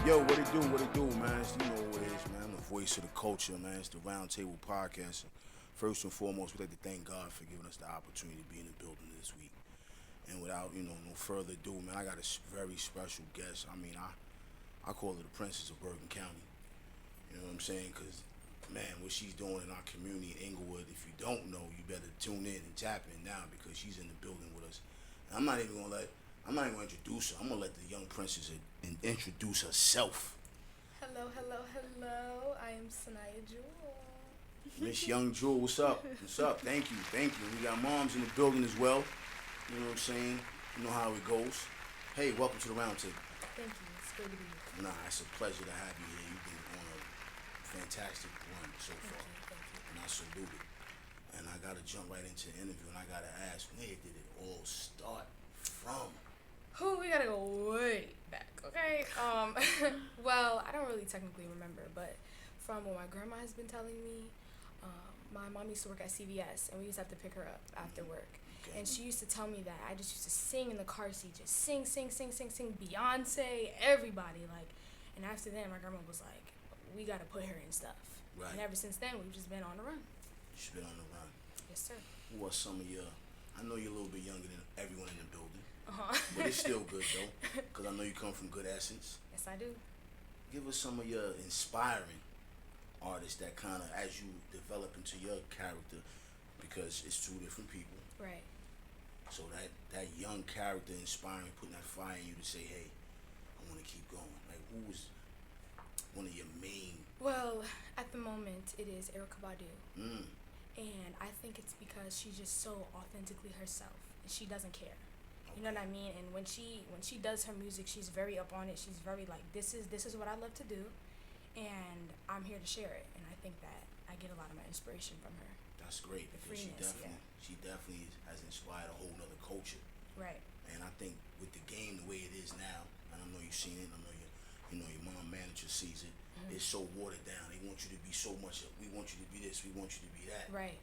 Yo, what it do, man? You know what it is, man. I'm the voice of the culture, man. It's the Round Table Podcast. First and foremost, we'd like to thank God for giving us the opportunity to be in the building this week. And without, no further ado, man, I got a very special guest. I call her the Princess of Bergen County. You know what I'm saying? Because, man, what she's doing in our community in Inglewood, if you don't know, you better tune in and tap in now because she's in the building with us. And I'm not even going to introduce her. I'm going to let the young princess introduce herself. Hello. I am Saniah Jewel. Miss Young Jewel, what's up? What's up? Thank you. We got moms in the building as well. You know what I'm saying? You know how it goes. Hey, welcome to the Round Table. Thank you. It's good to be here. Nah, it's a pleasure to have you here. You've been on a fantastic run so far. Thank you. And I salute it. And I got to jump right into the interview, and I got to ask, where did it all start from? We gotta go way back, okay? Well, I don't really technically remember, but from what my grandma has been telling me, my mom used to work at CVS, and we used to have to pick her up after work. Okay. And she used to tell me that I just used to sing in the car seat, just sing, Beyonce, everybody, like. And after that, my grandma was like, we gotta put her in stuff. Right. And ever since then, we've just been on the run. She's been on the run. Yes, sir. Who are some of your, I know you're a little bit younger than everyone in the building. Uh-huh. But it's still good, though, because I know you come from good essence. Yes, I do. Give us some of your inspiring artists that kind of, as you develop into your character, because it's two different people. Right. So that young character inspiring, putting that fire in you to say, hey, I want to keep going. Like, who was one of your main? Well, at the moment, it is Erykah Badu. Mm. And I think it's because she's just so authentically herself, and she doesn't care. You know what I mean? And when she does her music, she's very up on it. She's very like, this is what I love to do, and I'm here to share it. And I think that I get a lot of my inspiration from her. That's great, The because freeness, she definitely has inspired a whole nother culture. Right. And I think with the game the way it is now, and I know you've seen it, I know your mom manager sees it, it's so watered down. They want you to be so much, we want you to be this, we want you to be that. Right.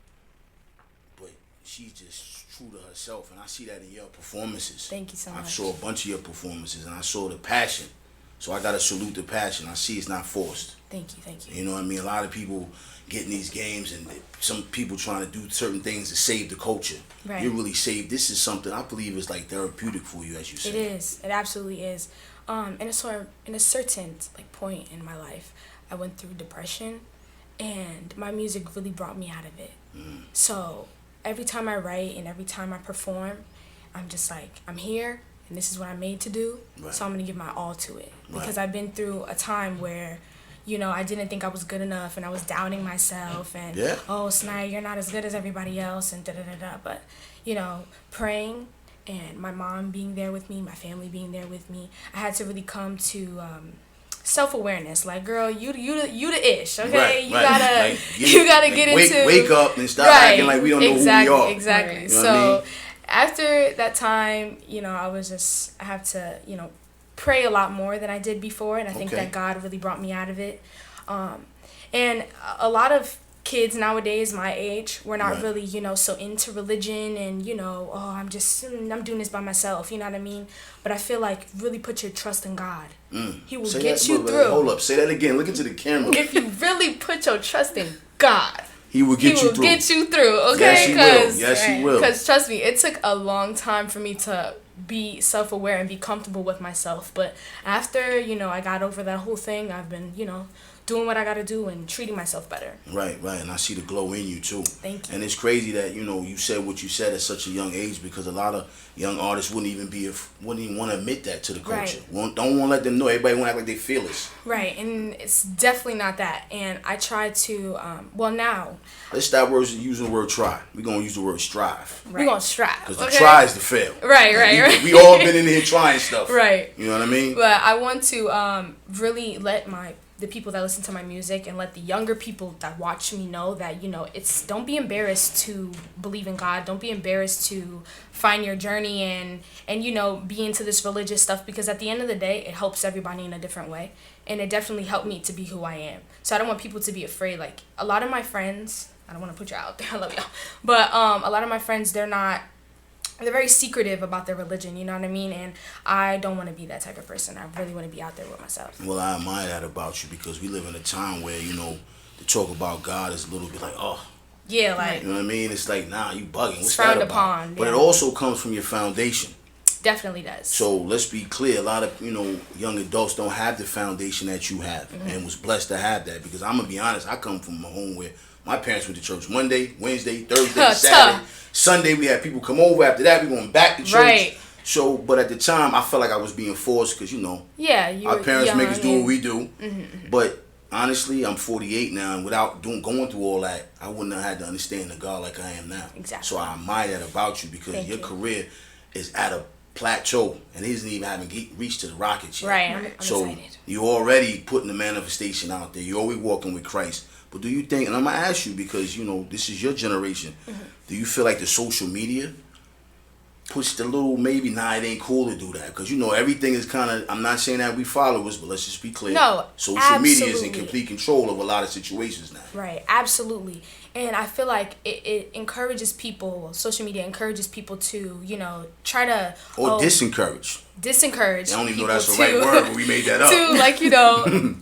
But she's just true to herself, and I see that in your performances. Thank you so much. I saw a bunch of your performances, and I saw the passion. So I gotta salute the passion. I see it's not forced. Thank you. You know what I mean? A lot of people get in these games, and some people trying to do certain things to save the culture. Right. You really save. This is something I believe is like therapeutic for you, as you said. It is. It absolutely is. In a certain point in my life, I went through depression, and my music really brought me out of it. So every time I write and every time I perform, I'm just like, I'm here, and this is what I'm made to do. Right. So I'm gonna give my all to it, because Right. I've been through a time where, I didn't think I was good enough, and I was doubting myself, and oh, Saniah, you're not as good as everybody else, and da-da-da-da. But praying and my mom being there with me, my family being there with me, I had to really come to self-awareness. Like, girl, you the ish, okay? Right, you right. gotta get into wake up and stop acting like we don't know who we are. Exactly. You know what I mean? After that time, I have to, pray a lot more than I did before, and I think that God really brought me out of it. And a lot of kids nowadays my age, we're not really, so into religion, and I'm doing this by myself, you know what I mean? But I feel like really put your trust in God. He will get you through. Hold up, say that again. Look into the camera. If you really put your trust in God, He will get you through. Okay? Yes, he will. Because trust me, it took a long time for me to be self-aware and be comfortable with myself. But after, I got over that whole thing, I've been, doing what I gotta do and treating myself better. Right. And I see the glow in you too. Thank you. And it's crazy that you said what you said at such a young age, because a lot of young artists wouldn't even want to admit that to the culture. Right. Don't want to let them know. Everybody want to act like they feel it. Right, and it's definitely not that. And I try to now. Let's stop using the word try. We're gonna use the word strive. Right. We're gonna strive. Because the try is the fail. Right. We all been in here trying stuff. Right. You know what I mean? But I want to really let the people that listen to my music and let the younger people that watch me know that, don't be embarrassed to believe in God. Don't be embarrassed to find your journey and be into this religious stuff, because at the end of the day, it helps everybody in a different way. And it definitely helped me to be who I am. So I don't want people to be afraid. Like, a lot of my friends, I don't want to put you out there, I love y'all, but a lot of my friends, they're not they're very secretive about their religion, you know what I mean? And I don't want to be that type of person. I really want to be out there with myself. Well, I admire that about you because we live in a time where, to talk about God is a little bit like, oh. Yeah, like. You know what I mean? It's like, nah, you bugging. What's frowned that about? upon. But yeah. it also comes from your foundation. Definitely does. So let's be clear. A lot of, young adults don't have the foundation that you have and was blessed to have that because I'm going to be honest, I come from a home where my parents went to church Monday, Wednesday, Thursday, Saturday. Sunday, we had people come over. After that, we going back to church. Right. So, but at the time, I felt like I was being forced because, yeah, our parents make us do what we do. Mm-hmm. But honestly, I'm 48 now, and without going through all that, I wouldn't have had to understand the God like I am now. Exactly. So I admire that about you because your career is at a plateau and isn't even having reached to the rockets yet. Right, I'm so excited. You're already putting the manifestation out there. You're always walking with Christ. But do you think, and I'm going to ask you because, this is your generation, do you feel like the social media pushed a little, maybe, it ain't cool to do that? Because, everything is kind of, I'm not saying that we followers, but let's just be clear. No, social absolutely. media is in complete control of a lot of situations now. Right, absolutely. And I feel like it encourages people, social media encourages people to, try to... Or disencourage. Disencourage. I don't even know that's the right word, but we made that up. To,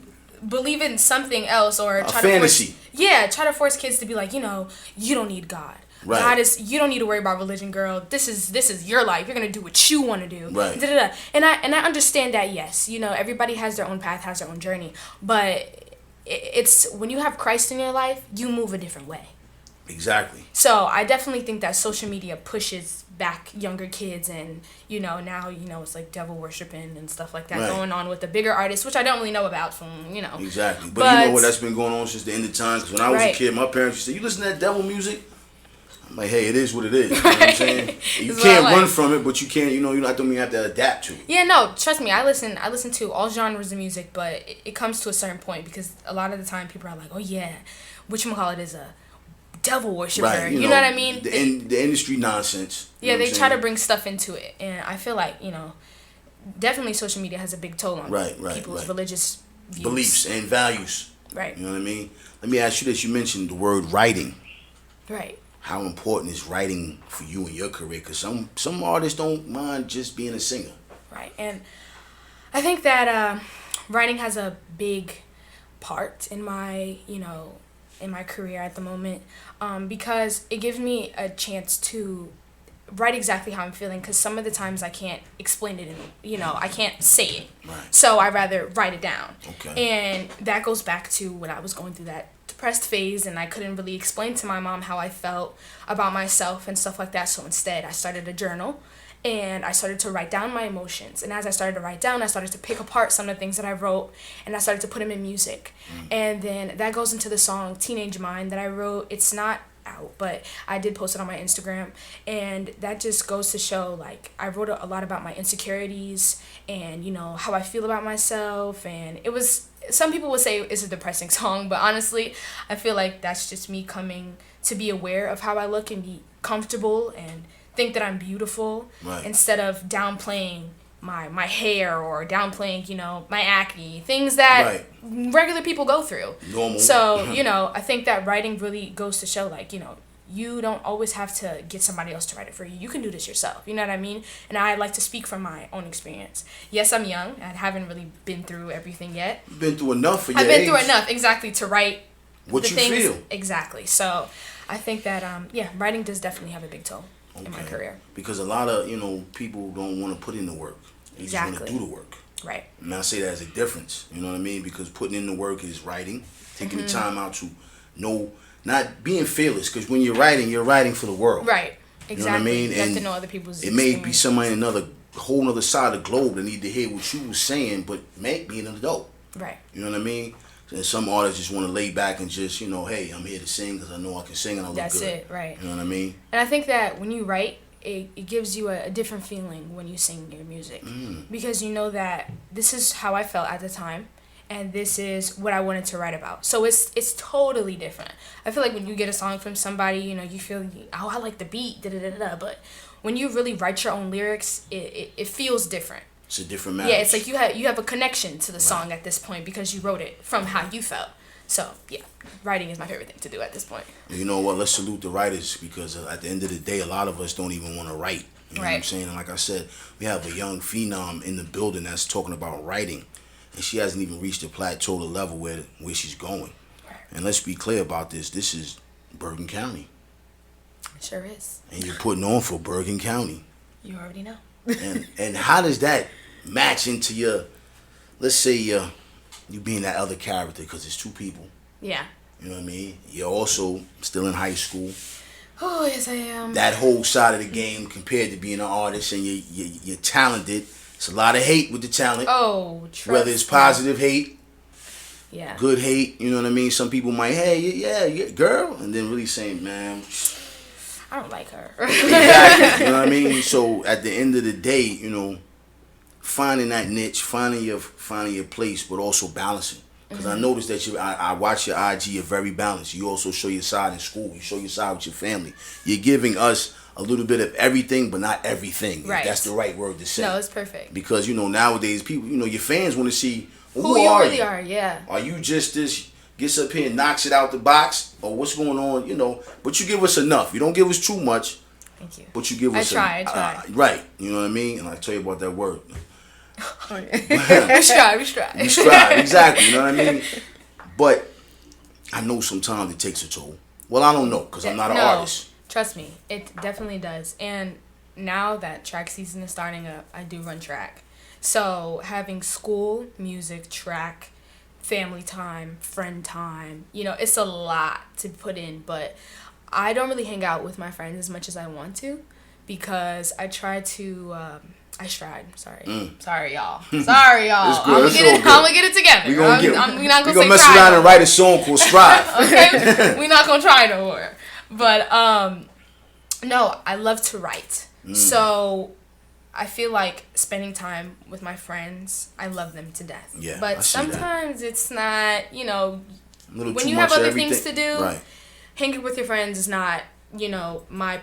believe in something else or try to fantasy. Try to force kids to be like, you don't need God. Right. God is, you don't need to worry about religion, girl. This is your life. You're gonna do what you want to do. Right. Da-da-da. And I understand that. Yes, everybody has their own path, has their own journey. But it's when you have Christ in your life, you move a different way. Exactly. So I definitely think that social media pushes back younger kids, and now it's like devil worshiping and stuff like that going on with the bigger artists, which I don't really know about from Exactly. But you know what, that's been going on since the end of time. Because when I was a kid, my parents used to say, "You listen to that devil music." I'm like, hey, it is what it is. You know what I'm saying? You can't run from it, but you can't. You don't mean you have to adapt to it. Yeah, no, trust me. I listen to all genres of music, but it comes to a certain point because a lot of the time people are like, "Oh yeah, whatchamacallit is a devil worshiper." Right, you know what I mean? The industry nonsense. Yeah, they try to bring stuff into it, and I feel like definitely social media has a big toll on people's religious views. Beliefs and values. Right. You know what I mean? Let me ask you this: you mentioned the word writing. Right. How important is writing for you in your career? Because some artists don't mind just being a singer. Right, and I think that writing has a big part in my in my career at the moment, because it gives me a chance to write exactly how I'm feeling, because some of the times I can't explain it and I can't say it. Right. So I rather write it down. Okay. And that goes back to when I was going through that depressed phase and I couldn't really explain to my mom how I felt about myself and stuff like that. So instead I started a journal and I started to write down my emotions. And as I started to write down, I started to pick apart some of the things that I wrote and I started to put them in music. And then that goes into the song Teenage Mind that I wrote. It's not out, but I did post it on my Instagram, and that just goes to show, like, I wrote a lot about my insecurities and how I feel about myself, and it was, some people would say it's a depressing song, but honestly I feel like that's just me coming to be aware of how I look and be comfortable and think that I'm beautiful, instead of downplaying my hair or downplaying, my acne, things that regular people go through. Normal. So, I think that writing really goes to show, like, you don't always have to get somebody else to write it for you. You can do this yourself. You know what I mean? And I like to speak from my own experience. Yes, I'm young. I haven't really been through everything yet. You've been through enough for your I've been age. through enough, exactly, to write what the you things. feel. Exactly. So I think that, writing does definitely have a big toll in my career. Because a lot of, people don't want to put in the work. They just want to do the work. Right. And I say that as a difference. You know what I mean? Because putting in the work is writing. Taking the time out to know, not being fearless. Because when you're writing for the world. Right. Exactly. You know what I mean? You have to know other people's It may be somebody in whole other side of the globe that need to hear what you was saying, but being an adult. Right. You know what I mean? And some artists just want to lay back and just, hey, I'm here to sing because I know I can sing and I look good. That's it, right. You know what I mean? And I think that when you write, it gives you a different feeling when you sing your music. Because you know that this is how I felt at the time, and this is what I wanted to write about. So it's totally different. I feel like when you get a song from somebody, you feel, oh, I like the beat, da-da-da-da. But when you really write your own lyrics, it feels different. It's a different matter. Yeah, it's like you have a connection to the song at this point because you wrote it from how you felt. So, yeah, writing is my favorite thing to do at this point. You know what? Let's salute the writers, because at the end of the day, a lot of us don't even want to write. You know what I'm saying? And like I said, we have a young phenom in the building that's talking about writing, and she hasn't even reached the plateau, the level where she's going. And let's be clear about this. This is Bergen County. It sure is. And you're putting on for Bergen County. You already know. and how does that match into your, let's say you being that other character, because it's two people. Yeah. You know what I mean? You're also still in high school. Oh, yes, I am. That whole side of the game compared to being an artist, and you're talented. It's a lot of hate with the talent. Oh, trust whether it's positive hate, yeah, good hate. You know what I mean? Some people might, hey, yeah, girl, and then really saying, man, I don't like her. Exactly. You know what I mean? So at the end of the day, you know, finding that niche, finding your place, but also balancing. Because I noticed that I watch your IG, you're very balanced. You also show your side in school. You show your side with your family. You're giving us a little bit of everything, but not everything. Right. If that's the right word to say. No, it's perfect. Because, you know, nowadays people, you know, your fans want to see, well, who you really are, yeah. Are you just this, gets up here and knocks it out the box? Or what's going on, you know? But you give us enough. You don't give us too much. Thank you. But you give us I try. Right. You know what I mean? And I tell you about that word. We strive. We strive, exactly. You know what I mean? But I know sometimes it takes a toll. Well, I don't know because I'm not an artist. Trust me, it definitely does. And now that track season is starting up, I do run track. So having school, music, track, family time, friend time, you know, it's a lot to put in. But I don't really hang out with my friends as much as I want to because I try to... I stride. Sorry, y'all. Sorry, y'all. I'm gonna get it together. We're not gonna mess around and write a song called Strive. Okay, we're not gonna try no more. But no, I love to write. So I feel like spending time with my friends. I love them to death. Yeah, but sometimes it's not. You know, when you have other things to do, right. Hanging with your friends is not. You know, my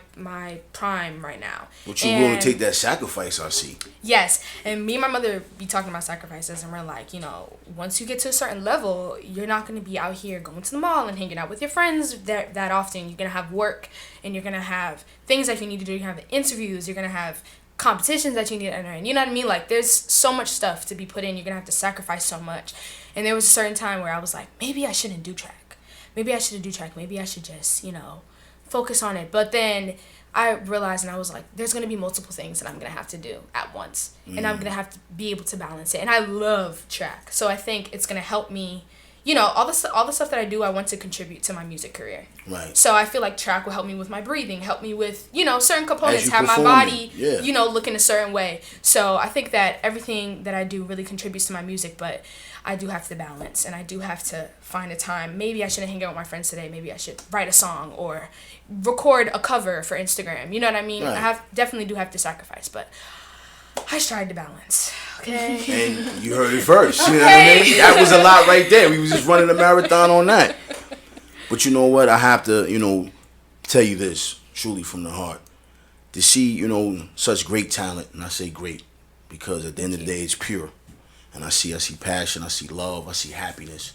prime right now. But you're willing to take that sacrifice, I see. Yes. And me and my mother be talking about sacrifices, and we're like, you know, once you get to a certain level, you're not going to be out here going to the mall and hanging out with your friends that often. You're going to have work, and you're going to have things that you need to do. You're going to have interviews. You're going to have competitions that you need to enter in. You know what I mean? Like, there's so much stuff to be put in. You're going to have to sacrifice so much. And there was a certain time where I was like, maybe I shouldn't do track. Maybe I should just, you know, focus on it. But then I realized, and I was like, there's going to be multiple things that I'm going to have to do at once. And I'm going to have to be able to balance it. And I love track. So I think it's going to help me, you know, all the stuff that I do, I want to contribute to my music career. Right. So I feel like track will help me with my breathing, help me with, you know, certain components, have my body, you know, look in a certain way. So I think that everything that I do really contributes to my music, but I do have to balance, and I do have to find a time. Maybe I shouldn't hang out with my friends today. Maybe I should write a song or record a cover for Instagram. You know what I mean? Right. I definitely do have to sacrifice, but I strive to balance. Okay. And you heard it first. You know what I mean? That was a lot right there. We was just running a marathon on that. But you know what? I have to, you know, tell you this truly from the heart. To see, you know, such great talent, and I say great because at the end of the day, it's pure. And I see passion, I see love, I see happiness.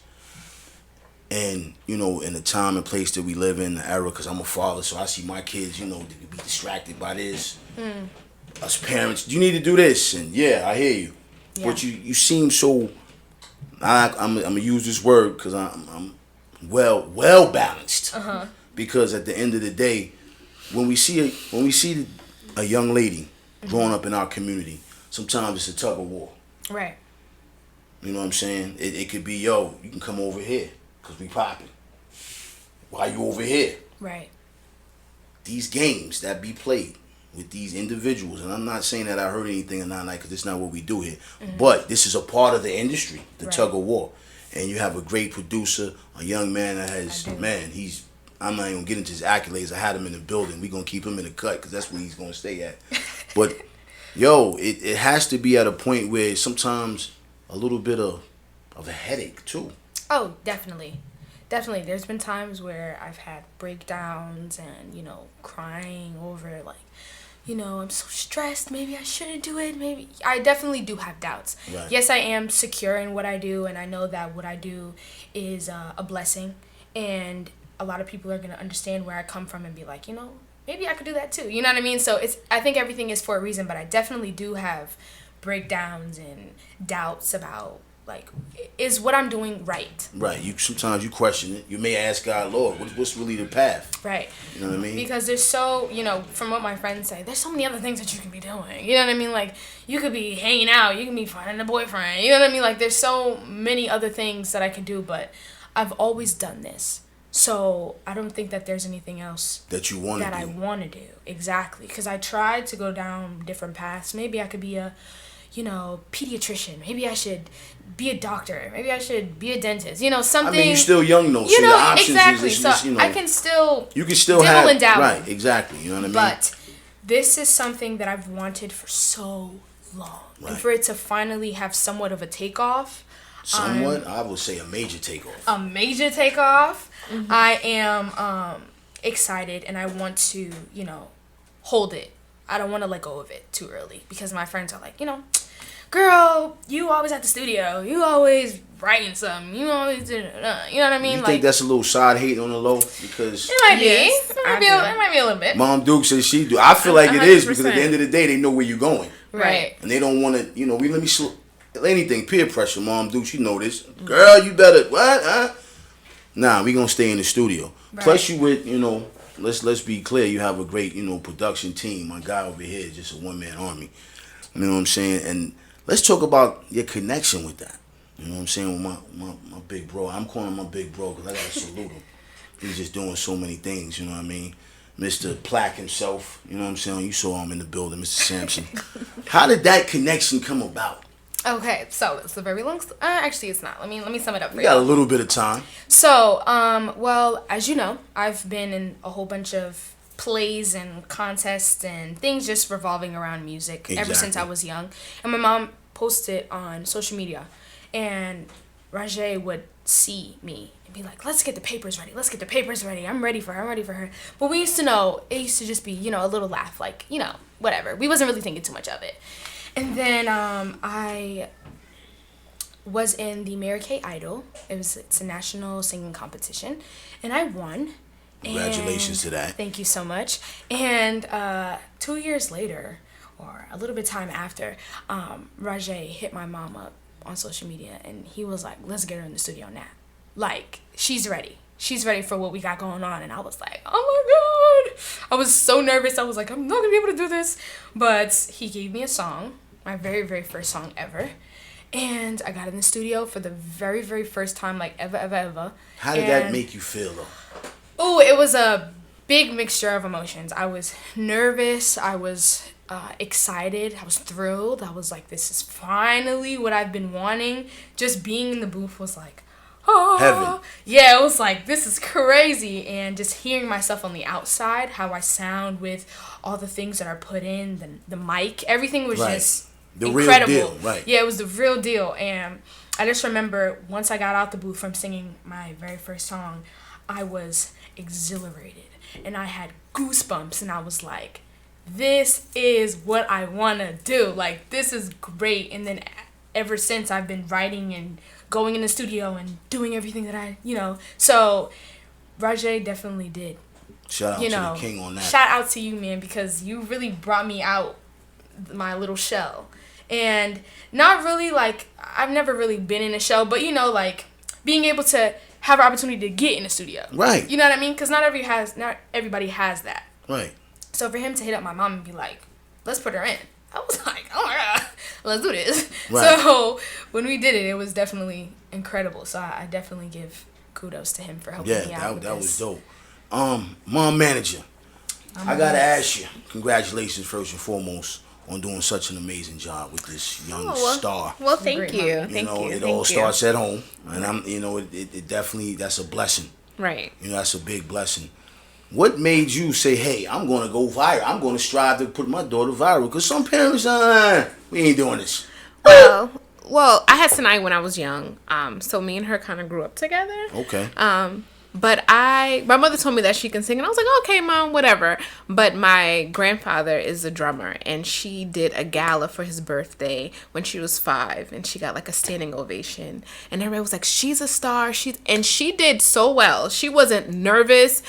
And, you know, in the time and place that we live in, the era, because I'm a father, so I see my kids, you know, be distracted by this. Us parents, you need to do this. And yeah, I hear you. Yeah. But you seem so, I'm going to use this word because I'm well balanced. Because at the end of the day, when we see a young lady growing up in our community, sometimes it's a tug of war. Right. You know what I'm saying? It could be, yo, you can come over here because we popping. Why you over here? Right. These games that be played with these individuals, and I'm not saying that I heard anything or not, because it's not what we do here, but this is a part of the industry, the tug of war. And you have a great producer, a young man that has, I'm not even going to get into his accolades. I had him in the building. We're going to keep him in the cut because that's where he's going to stay at. But, yo, it has to be at a point where sometimes a little bit of a headache too. Oh, definitely. There's been times where I've had breakdowns and, you know, crying over like, you know, I'm so stressed. Maybe I shouldn't do it. Maybe I definitely do have doubts. Right. Yes, I am secure in what I do, and I know that what I do is a blessing. And a lot of people are going to understand where I come from and be like, you know, maybe I could do that too. You know what I mean? So I think everything is for a reason, but I definitely do have breakdowns and doubts about, like, is what I'm doing right? Right. Sometimes you question it. You may ask God, Lord, what's really the path? Right. You know what I mean? Because there's so, from what my friends say, there's so many other things that you can be doing. You know what I mean? Like, you could be hanging out. You can be finding a boyfriend. You know what I mean? Like, there's so many other things that I can do, but I've always done this. So I don't think that there's anything else that you want to do. That I want to do. Exactly. Because I tried to go down different paths. Maybe I could be a pediatrician. Maybe I should be a doctor. Maybe I should be a dentist. Something. I mean, you're still young though. So your options exactly. is so just, I can still. You can still have. And dabble. Right. Exactly. You know what I mean? But this is something that I've wanted for so long, and for it to finally have somewhat of a takeoff. Somewhat, I would say a major takeoff. A major takeoff. Mm-hmm. I am excited, and I want to, hold it. I don't want to let go of it too early, because my friends are like, girl, you always at the studio. You always writing something. You always do, you know what I mean? You think that's a little side hate on the low? Because it might be. It might be a little bit. Mom Duke says she do. I feel like 100%. It is, because at the end of the day, they know where you're going. Right. And they don't want to, anything, peer pressure. Mom Duke, you know this. Girl, you better, what? Huh? Nah, we going to stay in the studio. Right. Plus, you with, let's be clear, you have a great, production team. My guy over here is just a one-man army. You know what I'm saying? And let's talk about your connection with that. You know what I'm saying? With my big bro. I'm calling him my big bro because I got to salute him. He's just doing so many things, you know what I mean? Mr. Plaque himself, you know what I'm saying? You saw him in the building, Mr. Sampson. How did that connection come about? Okay, so it's a very long. Actually, it's not. Let me sum it up for you. We got a little bit of time. So, well, as you know, I've been in a whole bunch of plays and contests and things just revolving around music ever since I was young. And my mom posted on social media, and Rajay would see me and be like, "Let's get the papers ready. Let's get the papers ready. I'm ready for her. I'm ready for her." But we used to know it used to just be a little laugh, like whatever. We wasn't really thinking too much of it. And then I was in the Mary Kay Idol. It's a national singing competition, and I won. Congratulations to that. Thank you so much. And 2 years later, or a little bit time after, Rajay hit my mom up on social media, and he was like, "Let's get her in the studio now. Like, she's ready. She's ready for what we got going on." And I was like, "Oh my God." I was so nervous. I was like, "I'm not going to be able to do this." But he gave me a song, my very, very first song ever. And I got in the studio for the very, very first time, like, ever. How did that make you feel, though? Oh, it was a big mixture of emotions. I was nervous. I was excited. I was thrilled. I was like, this is finally what I've been wanting. Just being in the booth was like, oh. Heaven. Yeah, it was like, this is crazy. And just hearing myself on the outside, how I sound with all the things that are put in, the mic, everything was just the incredible. Real deal, right. Yeah, it was the real deal. And I just remember once I got out the booth from singing my very first song, I was exhilarated and I had goosebumps, and I was like, this is what I want to do. Like, this is great. And then ever since, I've been writing and going in the studio and doing everything that I, So Rajay definitely did. Shout out to the king on that. Shout out to you, man, because you really brought me out my little shell. And not really, like, I've never really been in a show, but, like, being able to have an opportunity to get in the studio. Right. You know what I mean? Because not everybody has that. Right. So for him to hit up my mom and be like, let's put her in, I was like, oh my God, let's do this. Right. So when we did it, it was definitely incredible. So I definitely give kudos to him for helping me out with this. That was dope. Mom manager, I got to ask you, congratulations first and foremost on doing such an amazing job with this young star. Well, thank you. Thank you. It all starts at home, and it definitely, that's a blessing. Right. That's a big blessing. What made you say, hey, I'm going to go viral? I'm going to strive to put my daughter viral? Because some parents, we ain't doing this. Well, I had Saniah when I was young, so me and her kind of grew up together. Okay. But my mother told me that she can sing, and I was like, okay, Mom, whatever. But my grandfather is a drummer, and she did a gala for his birthday when she was 5, and she got like a standing ovation. And everybody was like, she's a star. And she did so well. She wasn't nervous.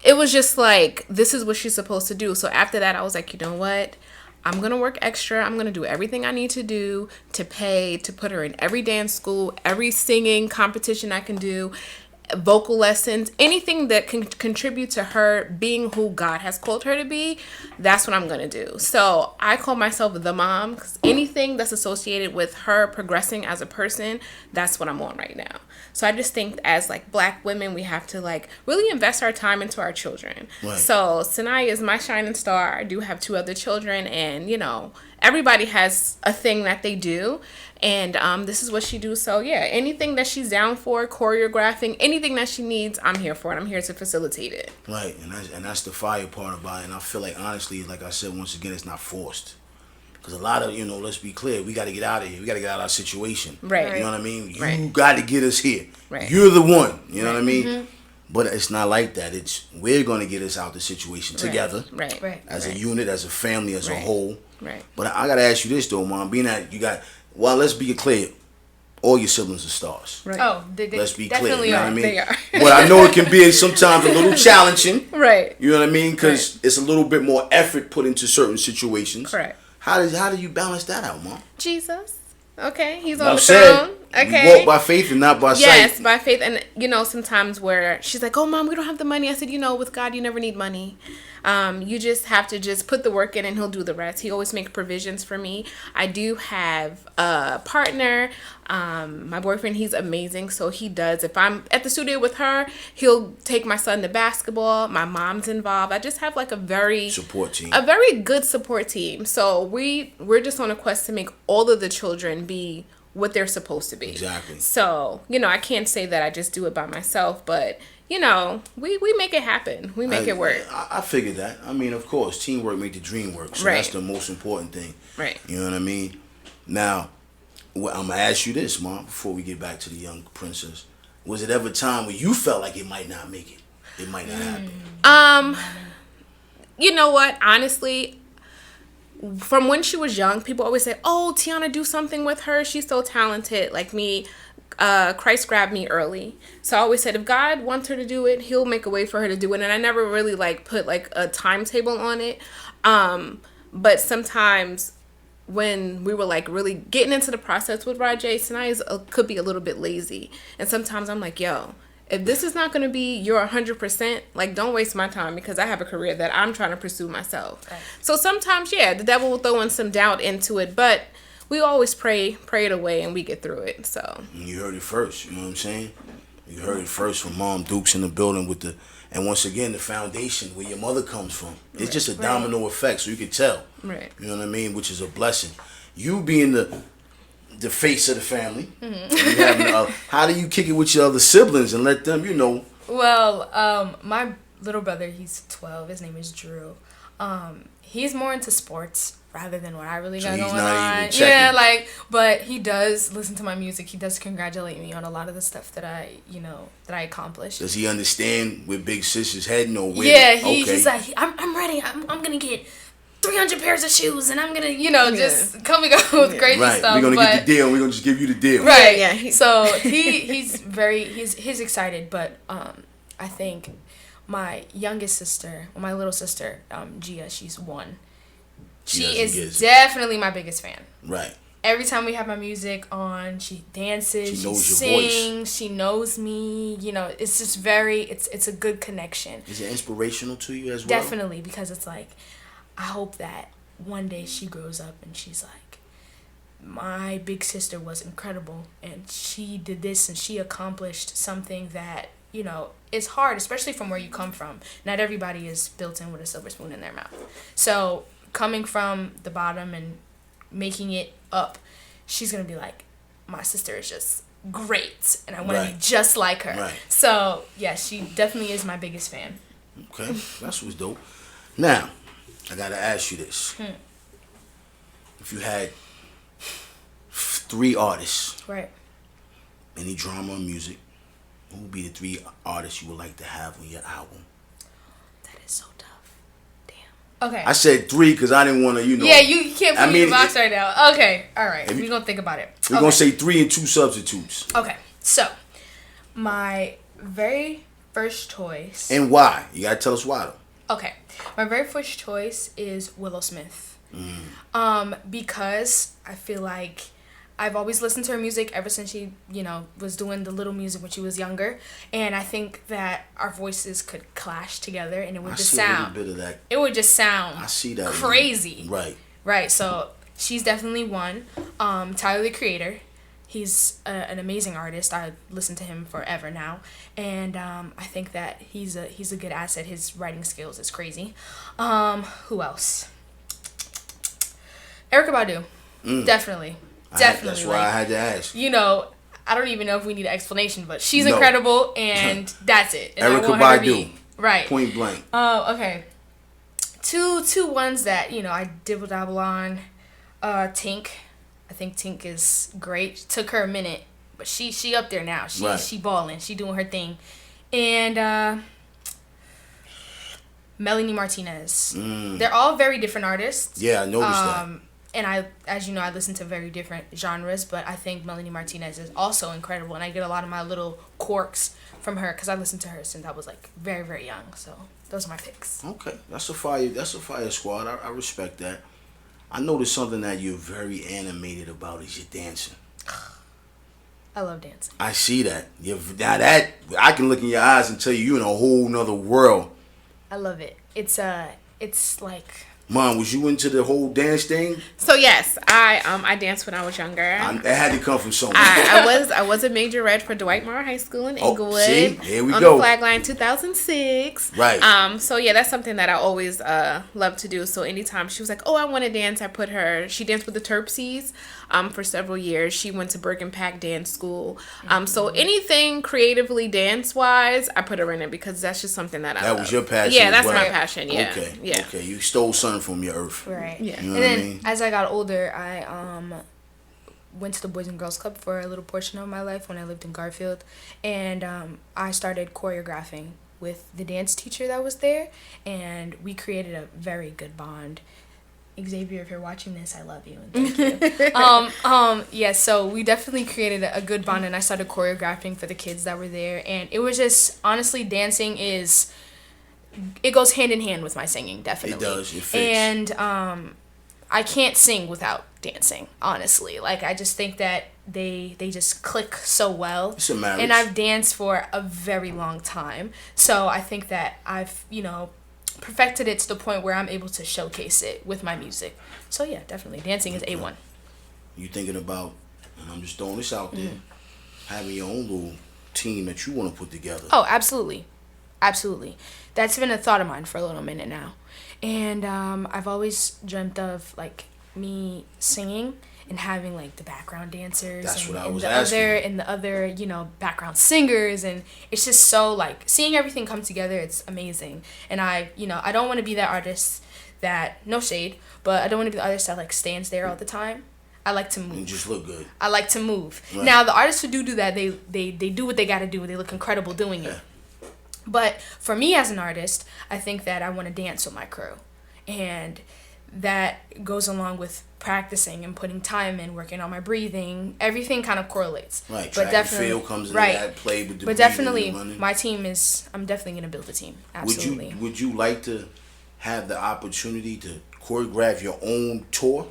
it was just like, this is what she's supposed to do. So after that, I was like, you know what? I'm going to work extra. I'm going to do everything I need to do to pay, to put her in every dance school, every singing competition I can do, vocal lessons, anything that can contribute to her being who God has called her to be. That's what I'm going to do. So I call myself the mom, because anything that's associated with her progressing as a person, that's what I'm on right now. So I just think as like Black women, we have to like really invest our time into our children. Right. So Saniah is my shining star. I do have 2 other children, and you know, everybody has a thing that they do, and this is what she do. So yeah, anything that she's down for, choreographing, anything that she needs, I'm here for it. I'm here to facilitate it. Right, and that's the fire part about it. And I feel like, honestly, like I said, once again, it's not forced. Because a lot of, you know, let's be clear, we got to get out of here. We got to get out of our situation. Right. You know what I mean? Right. You got to get us here. Right. You're the one. You know what I mean? Mm-hmm. But it's not like that. It's, we're going to get us out the situation together. Right. As a unit, as a family, as a whole. Right. But I got to ask you this, though, Mom. Being that you got, well, let's be clear. All your siblings are stars. Right. Oh, they let's be definitely clear. You know are. what I mean? They are. But I know it can be sometimes a little challenging. Right. You know what I mean? Because it's a little bit more effort put into certain situations. Correct. How do you balance that out, Mom? Jesus. Okay, he's on the throne. Okay. We walk by faith and not by sight. Yes, by faith. And, you know, sometimes where she's like, oh, Mom, we don't have the money. I said, you know, with God, you never need money. You just have to just put the work in and he'll do the rest. He always makes provisions for me. I do have a partner. My boyfriend, he's amazing. So he does. If I'm at the studio with her, he'll take my son to basketball. My mom's involved. I just have like a very support team. A very good support team. So we're just on a quest to make all of the children be what they're supposed to be. Exactly. So, you know, I can't say that I just do it by myself, but you know, we make it happen. We make it work. I figured that. I mean, of course, teamwork make the dream work. So that's the most important thing. Right. You know what I mean? Now, I'm going to ask you this, Mom, before we get back to the young princess. Was it ever a time where you felt like it might not make it? It might not happen? You know what? Honestly, from when she was young, people always say, oh, Tiana, do something with her. She's so talented. Like me, Christ grabbed me early. So I always said, if God wants her to do it, he'll make a way for her to do it. And I never really like put like a timetable on it. But sometimes when we were like really getting into the process with Rajay, Saniah could be a little bit lazy. And sometimes I'm like, yo, if this is not going to be your 100%, like, don't waste my time because I have a career that I'm trying to pursue myself. Right. So sometimes, yeah, the devil will throw in some doubt into it, but we always pray it away and we get through it. So you heard it first, you know what I'm saying? You heard it first from Mom Dukes in the building with and once again, the foundation where your mother comes from. It's just a domino effect, so you can tell. Right. You know what I mean? Which is a blessing. You being the face of the family. Mm-hmm. How do you kick it with your other siblings and let them, you know? Well, my little brother, he's 12. His name is Drew. He's more into sports rather than what I really got going on. Yeah, like, but he does listen to my music. He does congratulate me on a lot of the stuff that I accomplished. Does he understand where Big Sis is heading or where? Yeah, he's like, I'm ready. I'm gonna get 300 pairs of shoes, and I'm gonna, just coming up with crazy stuff. We're gonna get the deal. We're gonna just give you the deal. Right. Yeah. So he's excited, but I think my youngest sister, or my little sister, Gia, she's 1. She is definitely my biggest fan. Right. Every time we have my music on, she dances, she sings, your voice. She knows me. It's just it's a good connection. Is it inspirational to you as well? Definitely, because it's like, I hope that one day she grows up and she's like, my big sister was incredible and she did this and she accomplished something that, is hard, especially from where you come from. Not everybody is built in with a silver spoon in their mouth. So coming from the bottom and making it up, she's going to be like, my sister is just great and I want to be just like her. Right. So, yeah, she definitely is my biggest fan. Okay, that's what's dope. Now, I gotta ask you this. If you had 3 artists, right? Any drama or music, who would be the 3 artists you would like to have on your album? That is so tough. Damn. Okay. I said 3 because I didn't want to, Yeah, you can't put me in the box right now. Okay, all right. We're gonna think about it. We're gonna say 3 and 2 substitutes. Okay, so my very first choice. And why? You gotta tell us why though. Okay. My very first choice is Willow Smith. Because I feel like I've always listened to her music ever since she, was doing the little music when she was younger. And I think that our voices could clash together and it would just sound. A little bit of that. It would just sound I see that crazy. Right. Right. So she's definitely one. Tyler the Creator. He's an amazing artist. I listen to him forever now, and I think that he's a good asset. His writing skills is crazy. Who else? Erykah Badu, definitely. That's why I had to ask. I don't even know if we need an explanation, but she's incredible, and that's it. And Erykah Badu, right? Point blank. Oh, okay. Two ones that I dibble dabble on. Tink. I think Tink is great. Took her a minute, but she up there now. She balling. She doing her thing. And Melanie Martinez. They're all very different artists. Yeah, I noticed that. And as you know, I listen to very different genres, but I think Melanie Martinez is also incredible, and I get a lot of my little quirks from her because I listened to her since I was like very, very young. So those are my picks. Okay, that's a fire squad. I respect that. I noticed something that you're very animated about is your dancing. I love dancing. I see that. Now that I can look in your eyes and tell you're in a whole nother world. I love it. It's like. Mom, was you into the whole dance thing? So yes, I danced when I was younger. That had to come from somewhere. I was a majorette for Dwight Morrow High School in Inglewood. See, here we on go. The flag line 2006. Right. So yeah, that's something that I always love to do. So anytime she was like, "Oh, I want to dance," I put her. She danced with the Terpsies for several years. She went to Bergen Pack Dance School. So anything creatively dance wise, I put her in it because that's just something that I love. Was your passion. Yeah, that's well. my passion. Yeah. Okay. Yeah. Okay. You stole something from your earth. Right. Yeah. You know and then what I mean? as I got older, I went to the Boys and Girls Club for a little portion of my life when I lived in Garfield, and I started choreographing with the dance teacher that was there, and we created a very good bond. Xavier, if you're watching this, I love you and thank you. Yeah, so we definitely created a good bond, and I started choreographing for the kids that were there, and it was just honestly dancing it goes hand in hand with my singing, definitely. It does. It fits. And I can't sing without dancing, honestly. Like, I just think that they just click so well. It's a marriage. And I've danced for a very long time. So I think that I've, perfected it to the point where I'm able to showcase it with my music. So yeah, definitely. Dancing is A1. You thinking about, and I'm just throwing this out there, having your own little team that you want to put together. Oh, absolutely. Absolutely. That's been a thought of mine for a little minute now. And I've always dreamt of like me singing and having like the background dancers and the other background singers, and it's just so like seeing everything come together. It's amazing. And I don't want to be that artist that, no shade, but I don't want to be the artist that like stands there all the time. I like to move. And just look good. I like to move. Right. Now the artists who do that, they do what they got to do. They look incredible doing it. But for me as an artist, I think that I want to dance with my crew. And that goes along with practicing and putting time in, working on my breathing. Everything kind of correlates. Right, but track and field comes into that, play with the But breathing definitely, and running. my team I'm definitely going to build a team. Absolutely. Would you like to have the opportunity to choreograph your own tour?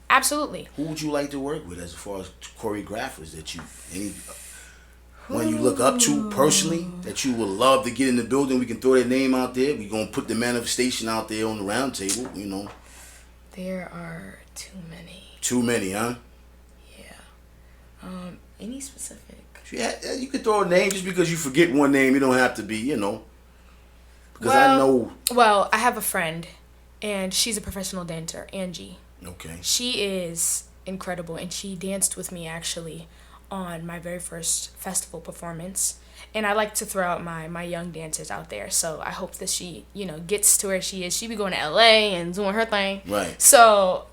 Absolutely. Who would you like to work with as far as choreographers that when you look up to personally, that you would love to get in the building? We can throw their name out there. We're going to put the manifestation out there on the round table, There are too many. Too many, huh? Yeah. Any specific? Yeah, you could throw a name. Just because you forget one name, you don't have to be, Because I know. Well, I have a friend, and she's a professional dancer, Angie. Okay. She is incredible, and she danced with me actually on my very first festival performance. And I like to throw out my young dancers out there. So I hope that she, gets to where she is. She be going to LA and doing her thing. Right. So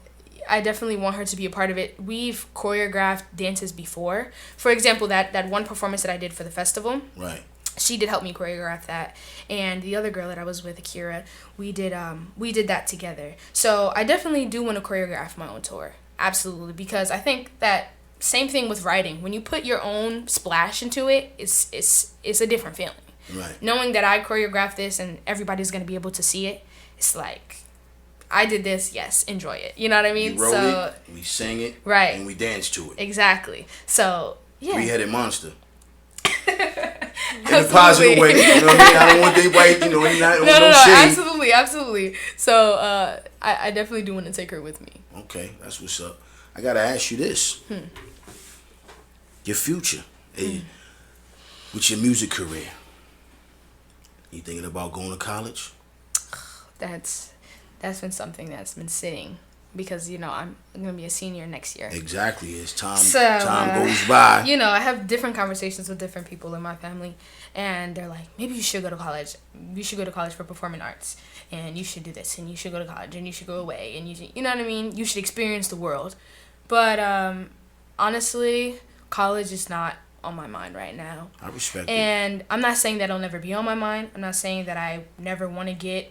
I definitely want her to be a part of it. We've choreographed dances before. For example, that one performance that I did for the festival. Right. She did help me choreograph that. And the other girl that I was with, Akira, we did that together. So I definitely do want to choreograph my own tour. Absolutely. Because I think that same thing with writing. When you put your own splash into it, it's a different feeling. Right. Knowing that I choreographed this and everybody's going to be able to see it, it's like, I did this, yes, enjoy it. You know what I mean? We wrote it, we sang it, right, and we danced to it. Exactly. So, yeah. Three-headed monster. In a positive way. You know what I mean? I don't want they white, you know, no shade. Absolutely. So, I definitely do want to take her with me. Okay, that's what's up. I got to ask you this. Your future, with your music career. You thinking about going to college? That's been something that's been sitting because, you know, I'm going to be a senior next year. Exactly. As time goes by. You know, I have different conversations with different people in my family, and they're like, maybe you should go to college. You should go to college for performing arts, and you should do this, and you should go to college, and you should go away, and you know what I mean? You should experience the world. But honestly, college is not on my mind right now. I respect it. And I'm not saying that it'll never be on my mind. I'm not saying that I never want to get,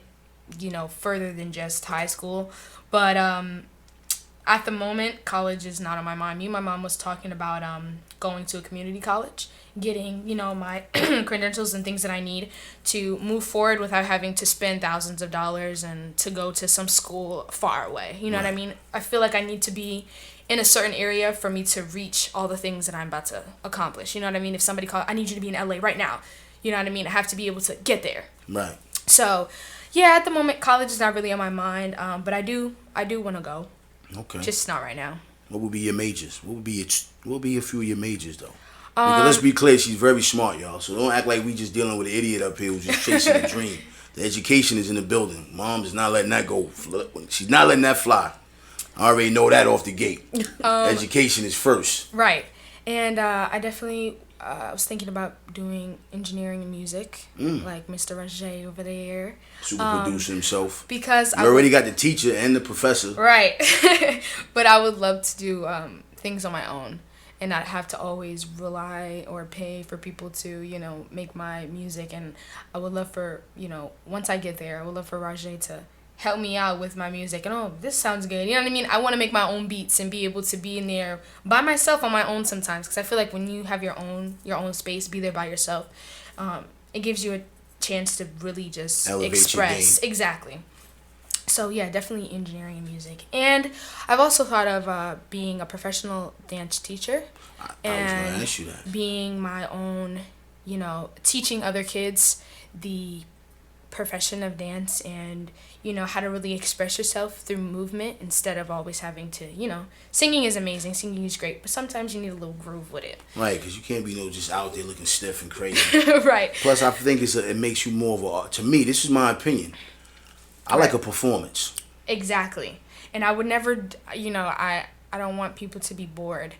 you know, further than just high school. But at the moment, college is not on my mind. Me and my mom was talking about going to a community college, getting, you know, my credentials and things that I need to move forward without having to spend thousands of dollars and to go to some school far away. You know what I mean? I feel like I need to be in a certain area for me to reach all the things that I'm about to accomplish. You know what I mean? If somebody calls, I need you to be in LA right now. You know what I mean? I have to be able to get there. Right. So, yeah, at the moment, college is not really on my mind, but I do want to go. Okay. Just not right now. What would be your majors? What would be a few of your majors, though? Because let's be clear, she's very smart, y'all. So don't act like we just dealing with an idiot up here who's just chasing a dream. The education is in the building. Mom is not letting that go. She's not letting that fly. I already know that off the gate. Education is first. Right. And I definitely was thinking about doing engineering and music, like Mr. Roger over there. Super producer himself. Because you already got the teacher and the professor. Right. But I would love to do things on my own and not have to always rely or pay for people to, you know, make my music. And I would love for, you know, once I get there, I would love for Roger to help me out with my music and, oh, this sounds good. You know what I mean? I want to make my own beats and be able to be in there by myself on my own sometimes, because I feel like when you have your own space, be there by yourself, it gives you a chance to really just elevate express. Exactly. So yeah, definitely engineering and music. And I've also thought of being a professional dance teacher. I was going to ask you that. Being my own, you know, teaching other kids the profession of dance and, you know, how to really express yourself through movement instead of always having to, you know, singing is amazing, singing is great, but sometimes you need a little groove with it. Right, because you can't be just out there looking stiff and crazy. Right. Plus, I think it makes you more of a, to me, this is my opinion, I like a performance. Exactly. And I would never, you know, I don't want people to be bored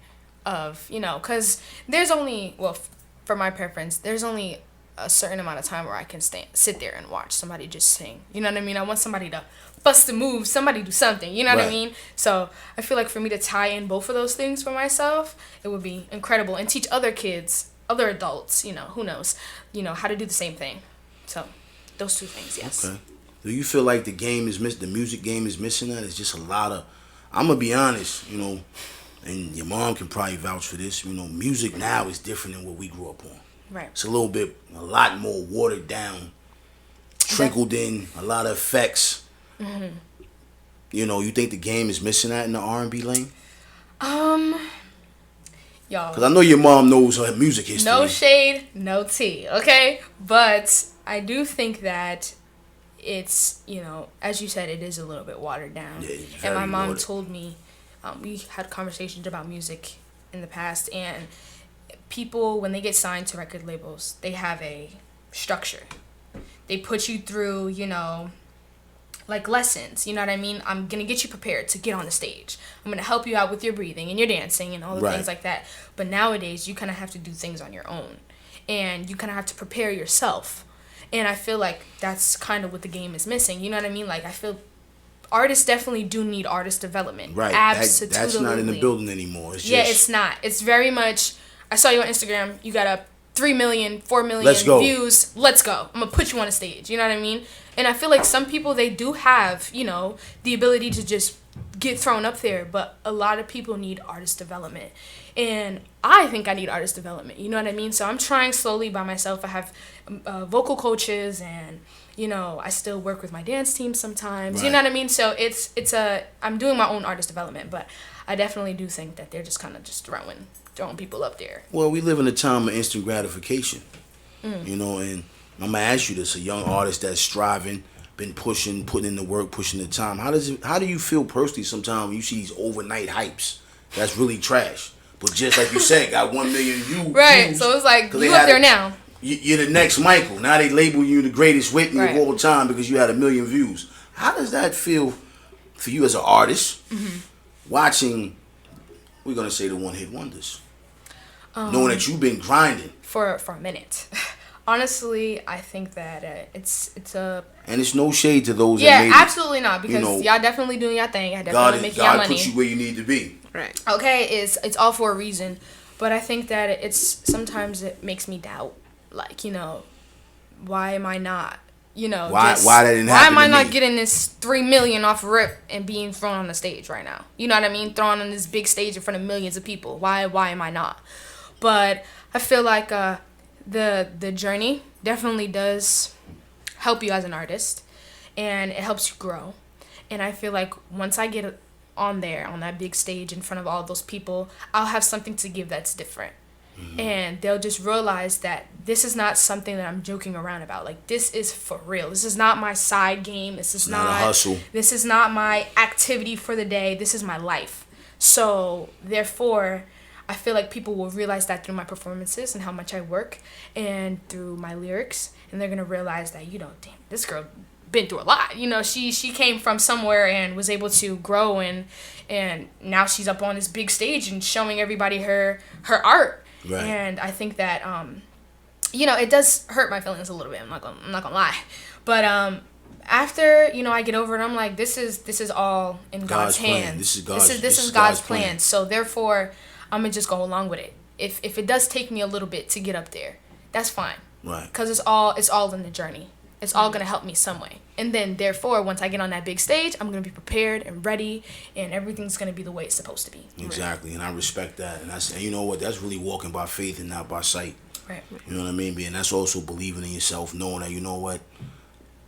of, you know, because there's only, well, for my preference, there's only a certain amount of time where I can sit there and watch somebody just sing. You know what I mean? I want somebody to bust a move, somebody do something. You know what I mean? So I feel like for me to tie in both of those things for myself, it would be incredible, and teach other kids, other adults, you know, who knows, you know, how to do the same thing. So those two things, yes. Okay. Do you feel like the music game is missing that? It's just a lot of, I'm going to be honest, you know, and your mom can probably vouch for this, you know, music now is different than what we grew up on. Right. It's a lot more watered down, trickled in, a lot of effects. Mm-hmm. You know, you think the game is missing that in the R&B lane? Y'all. Because I know your mom knows her music history. No shade, no tea, okay? But I do think that it's, you know, as you said, it is a little bit watered down. Yeah, and my mom told me, we had conversations about music in the past, and people, when they get signed to record labels, they have a structure. They put you through, you know, like lessons, you know what I mean? I'm going to get you prepared to get on the stage. I'm going to help you out with your breathing and your dancing and all the things like that. But nowadays, you kind of have to do things on your own. And you kind of have to prepare yourself. And I feel like that's kind of what the game is missing. You know what I mean? Like, I feel artists definitely do need artist development. Right. Absolutely. That's not in the building anymore. It's it's not. It's very much, I saw you on Instagram, you got 3 million, 4 million views. Let's go. I'm going to put you on a stage. You know what I mean? And I feel like some people, they do have, you know, the ability to just get thrown up there. But a lot of people need artist development. And I think I need artist development. You know what I mean? So I'm trying slowly by myself. I have vocal coaches, and I still work with my dance team sometimes. Right. You know what I mean? So I'm doing my own artist development, but I definitely do think that they're just kind of just throwing people up there. Well, we live in a time of instant gratification. And I'm gonna ask you this: a young artist that's striving, been pushing, putting in the work, pushing the time. How do you feel personally sometimes when you see these overnight hypes that's really trash, but just like you said, got 1 million views? Right. So it's like you up there now. You're the next Michael. Now they label you the greatest Whitney of all time because you had 1 million views. How does that feel for you as an artist, watching? We're gonna say the one-hit wonders, knowing that you've been grinding for a minute. Honestly, I think that it's a... And it's no shade to those that made absolutely not, because y'all definitely doing y'all thing. Y'all definitely making y'all money. God put you where you need to be. Right. Okay, it's all for a reason. But I think that sometimes it makes me doubt, like, why am I not, why that didn't happen why am I to not me? getting this $3 million off rip and being thrown on the stage right now? You know what I mean? Thrown on this big stage in front of millions of people. Why am I not? But I feel like the journey definitely does help you as an artist, and it helps you grow. And I feel like once I get on that big stage in front of all those people, I'll have something to give that's different. And they'll just realize that this is not something that I'm joking around about. Like, this is for real. This is not my side game. This is not a hustle. This is not my activity for the day. This is my life. So therefore, I feel like people will realize that through my performances and how much I work, and through my lyrics, and they're gonna realize that, damn, this girl been through a lot. She came from somewhere and was able to grow, and now she's up on this big stage and showing everybody her art. Right. And I think that it does hurt my feelings a little bit. I'm not gonna lie, but after I get over it, I'm like, this is all in God's hands. This is God's plan. So therefore, I'm gonna just go along with it. If it does take me a little bit to get up there, that's fine. Right. Because it's all in the journey. It's all gonna help me some way. And then therefore, once I get on that big stage, I'm gonna be prepared and ready, and everything's gonna be the way it's supposed to be. Exactly, and I respect that. And you know what? That's really walking by faith and not by sight. Right. You know what I mean? And that's also believing in yourself, knowing that, you know what,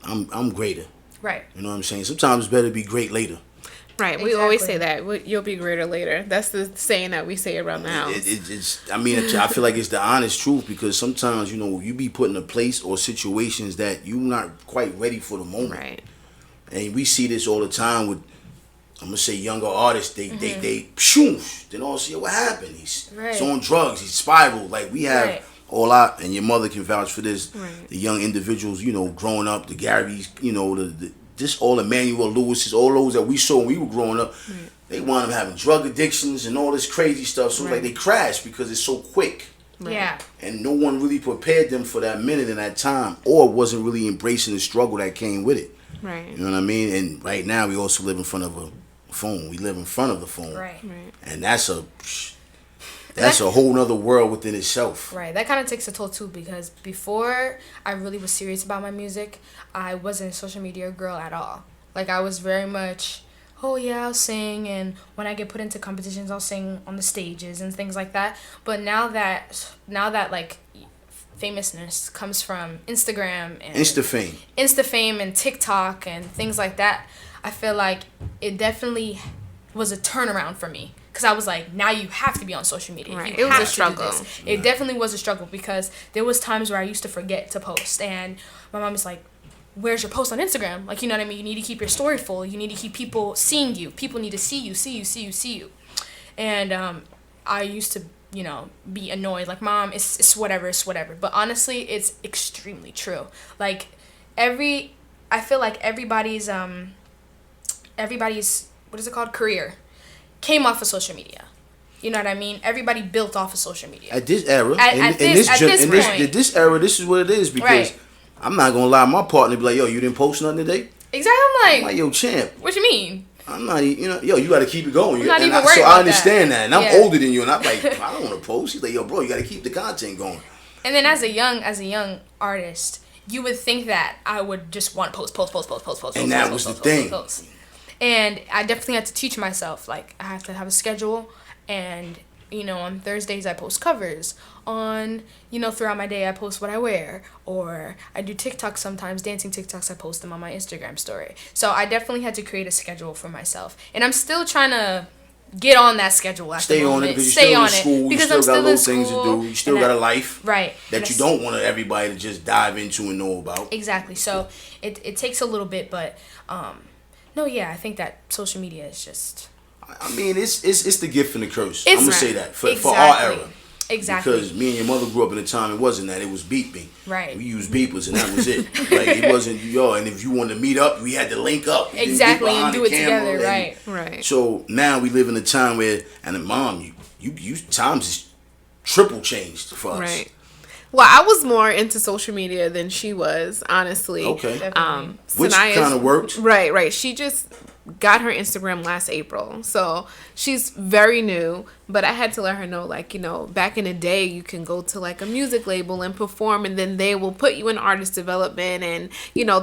I'm greater. Right. You know what I'm saying? Sometimes it's better to be great later. Right. Exactly. We always say that. You'll be greater later. That's the saying that we say around the house. I feel like it's the honest truth, because sometimes, you be put in a place or situations that you're not quite ready for the moment. Right. And we see this all the time with, I'm going to say, younger artists. They pshoosh. Then all of a sudden, what happened? He's on drugs. He's spiraled. Like, we have and your mother can vouch for this, the young individuals, growing up, the Garys, just all Emmanuel Lewis's, all those that we saw when we were growing up, they wound up having drug addictions and all this crazy stuff. So like they crashed because it's so quick. Right. Yeah. And no one really prepared them for that minute and that time, or wasn't really embracing the struggle that came with it. Right. You know what I mean? And right now we also live in front of a phone. We live in front of the phone. Right. And that's a whole nother world within itself. Right. That kind of takes a toll too, because before I really was serious about my music, I wasn't a social media girl at all. Like, I was very much, oh yeah, I'll sing, and when I get put into competitions, I'll sing on the stages and things like that. But now that like famousness comes from Instagram and Insta fame and TikTok and things like that, I feel like it definitely was a turnaround for me. Because I was like, now you have to be on social media. Right. It was a struggle. It definitely was a struggle, because there was times where I used to forget to post. And my mom was like, where's your post on Instagram? Like, you know what I mean? You need to keep your story full. You need to keep people seeing you. People need to see you. And I used to, be annoyed. Like, Mom, it's whatever. But honestly, it's extremely true. Like, I feel like everybody's, what is it called? Career came off of social media. You know what I mean? Everybody built off of social media. At this era. At this point. This era, this is what it is, because I'm not going to lie, my partner be like, yo, you didn't post nothing today? Exactly. I'm like, yo, champ. What you mean? I'm not, you got to keep it going. I'm not even worried about that. So I understand that. And I'm older than you, and I'm like, I don't want to post. He's like, yo, bro, you got to keep the content going. And then as a young artist, you would think that I would just want to post. And that was the thing. And I definitely had to teach myself, like, I have to have a schedule, and on Thursdays I post covers. On, throughout my day I post what I wear. Or I do TikToks sometimes, dancing TikToks, I post them on my Instagram story. So I definitely had to create a schedule for myself. And I'm still trying to get on that schedule at the moment. Stay on it because you're still in school. You still got little things to do. You still got a life. Right. That you don't want everybody to just dive into and know about. Exactly. So it takes a little bit, but no, yeah, I think that social media is just... I mean, it's the gift and the curse. I'm going to say that for our era. Exactly. Because me and your mother grew up in a time it wasn't that. It was beeping. Right. We used beepers and that was it. Like, it wasn't, and if you wanted to meet up, we had to link up. Exactly, and do it together, right. Right. So now we live in a time where, and mom, you times is triple changed for us. Right. Well, I was more into social media than she was, honestly. Okay. Which Saniah's kind of worked. Right. She just got her Instagram last April. So she's very new, but I had to let her know, back in the day, you can go to a music label and perform, and then they will put you in artist development, and,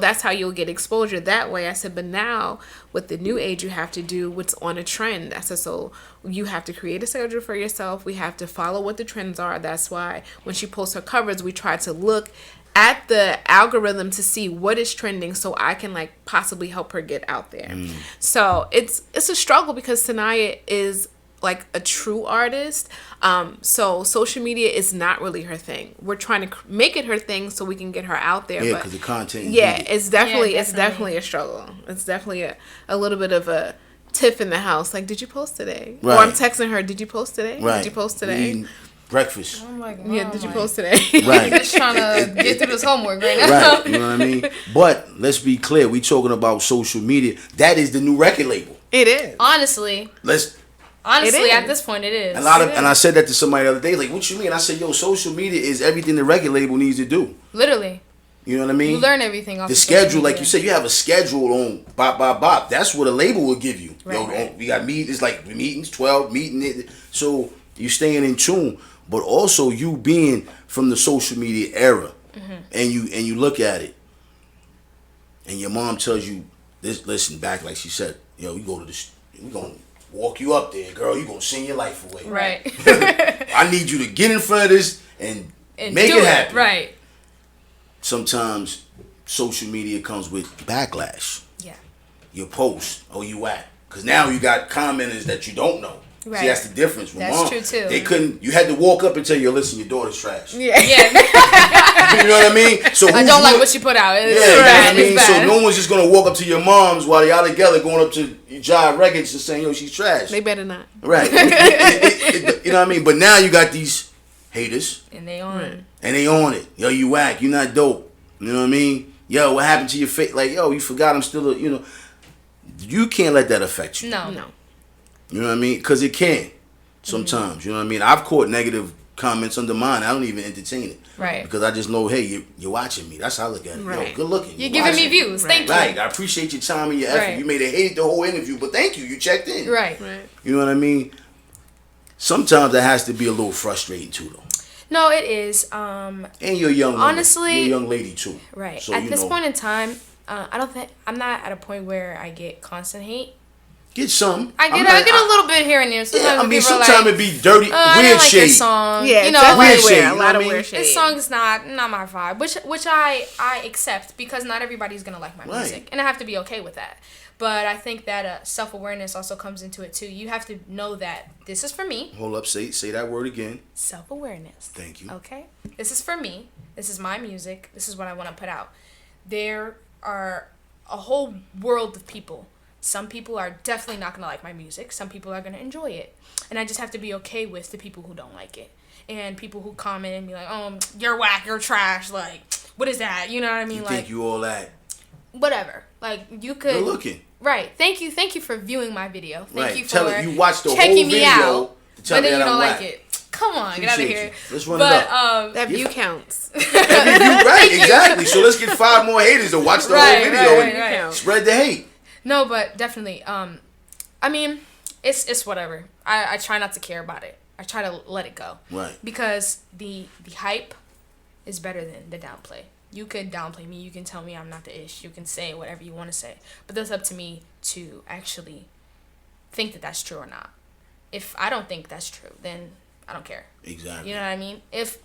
that's how you'll get exposure that way. I said, but now with the new age, you have to do what's on a trend. I said, so you have to create a schedule for yourself. We have to follow what the trends are. That's why when she posts her covers, we try to look at the algorithm to see what is trending so I can possibly help her get out there. So it's a struggle because Saniah is a true artist. So social media is not really her thing. We're trying to make it her thing so we can get her out there. Yeah, because the content. Yeah, it's definitely a struggle. It's definitely a little bit of a tiff in the house. Did you post today? Right. Or I'm texting her, did you post today? Right. Did you post today? Breakfast. I'm like, Yeah, did you post today? Right. Just trying to get through this homework right now. Right. You know what I mean? But let's be clear. We talking about social media. That is the new record label. It is. Honestly, at this point, it is. And I said that to somebody the other day. What you mean? I said, social media is everything the record label needs to do. Literally. You know what I mean? You learn everything off the schedule, like you said, you have a schedule on bop. That's what a label will give you. Right. We got meetings, meetings, 12 meetings. So you staying in tune, but also you being from the social media era, and you look at it, and your mom tells you this. Listen, back like she said, we go to this. We gonna walk you up there, girl. You gonna sing your life away. Right. I need you to get in front of this and make it happen. Right. Sometimes social media comes with backlash. Yeah. Your post or you whack. Because now you got commenters that you don't know. Right. See, that's the difference. With That's mom, true too. They couldn't. You had to walk up and tell you, listen, your daughter's trash. Yeah. You know what I mean? So I don't like what she put out. It's you know what I bad. mean? It's bad. So no one's just gonna walk up to your moms while y'all together going up to Jive Records and saying, she's trash. They better not. Right. You know what I mean? But now you got these haters. And they on it. And they on it. You whack. You not dope. You know what I mean? What happened to your face? You forgot I'm still you can't let that affect you. No. You know what I mean? Because it can. Sometimes, you know what I mean? I've caught negative comments under mine. I don't even entertain it. Right. Because I just know, hey, you're watching me. That's how I look at it. Right. Good looking. You're giving me views. Thank you. Right. I appreciate your time and your effort. Right. You may have hated the whole interview, but thank you. You checked in. Right. You know what I mean? Sometimes that has to be a little frustrating too, though. No, it is. And you're a young woman. Honestly, you're a young lady too. Right. So, at this point in time, I'm not at a point where I get constant hate. Get some. I get a little bit here and there. Sometimes sometimes it be dirty, I weird didn't like shade. This song. Yeah, weird shade. A lot of weird shade. This song's not my vibe, which I accept because not everybody's gonna like my music, and I have to be okay with that. But I think that self-awareness also comes into it too. You have to know that this is for me. Hold up, say that word again. Self-awareness. Thank you. Okay, this is for me. This is my music. This is what I want to put out. There are a whole world of people. Some people are definitely not going to like my music. Some people are going to enjoy it. And I just have to be okay with the people who don't like it. And people who comment and be like, you're whack, you're trash. What is that? You know what I mean? You think you all that. Whatever. You could. Good looking. Right. Thank you for viewing my video. Thank you for you watched the checking whole me video out. But then you don't like it. Come on, get out of here. Let's run it up. That view counts. Right, exactly. So let's get 5 more haters to watch the whole video and spread the hate. No, but definitely. I mean, it's whatever. I try not to care about it. I try to let it go. Right. Because the hype is better than the downplay. You could downplay me. You can tell me I'm not the ish. You can say whatever you want to say. But that's up to me to actually think that that's true or not. if I don't think that's true, then I don't care. Exactly. You know what I mean? If,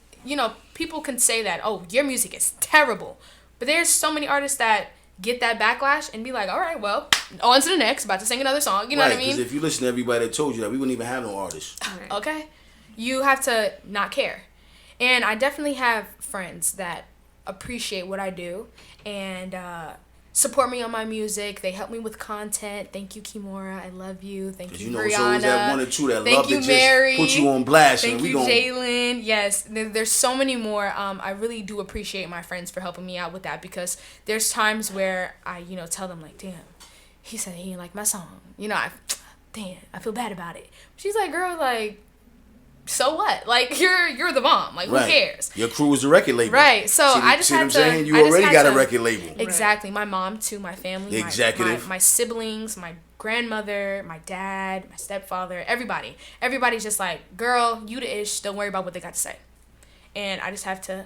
people can say that, oh, your music is terrible. But there's so many artists that get that backlash and be like, all right, well, on to the next, about to sing another song. You know what I mean? Because if you listen to everybody that told you that, we wouldn't even have no artists. Right. Okay? You have to not care. And I definitely have friends that appreciate what I do and support me on my music. They help me with content. Thank you, Kimora. I love you. Thank you, Brianna. It's always that one or two that Thank love you, to Mary. just put you on blast. Thank and you, Jalen. Yes, there's so many more. I really do appreciate my friends for helping me out with that, because there's times where I, tell them like, damn, he said he didn't like my song. I feel bad about it. She's like, girl, like, so what? Like, you're the bomb. Like, who cares? Your crew is the record label. Right. So I just had to. Saying? You already got a record label. Exactly. My mom too. My family. The executive. My siblings. My grandmother. My dad. My stepfather. Everybody. Everybody's just like, girl, you the ish. Don't worry about what they got to say. And I just have to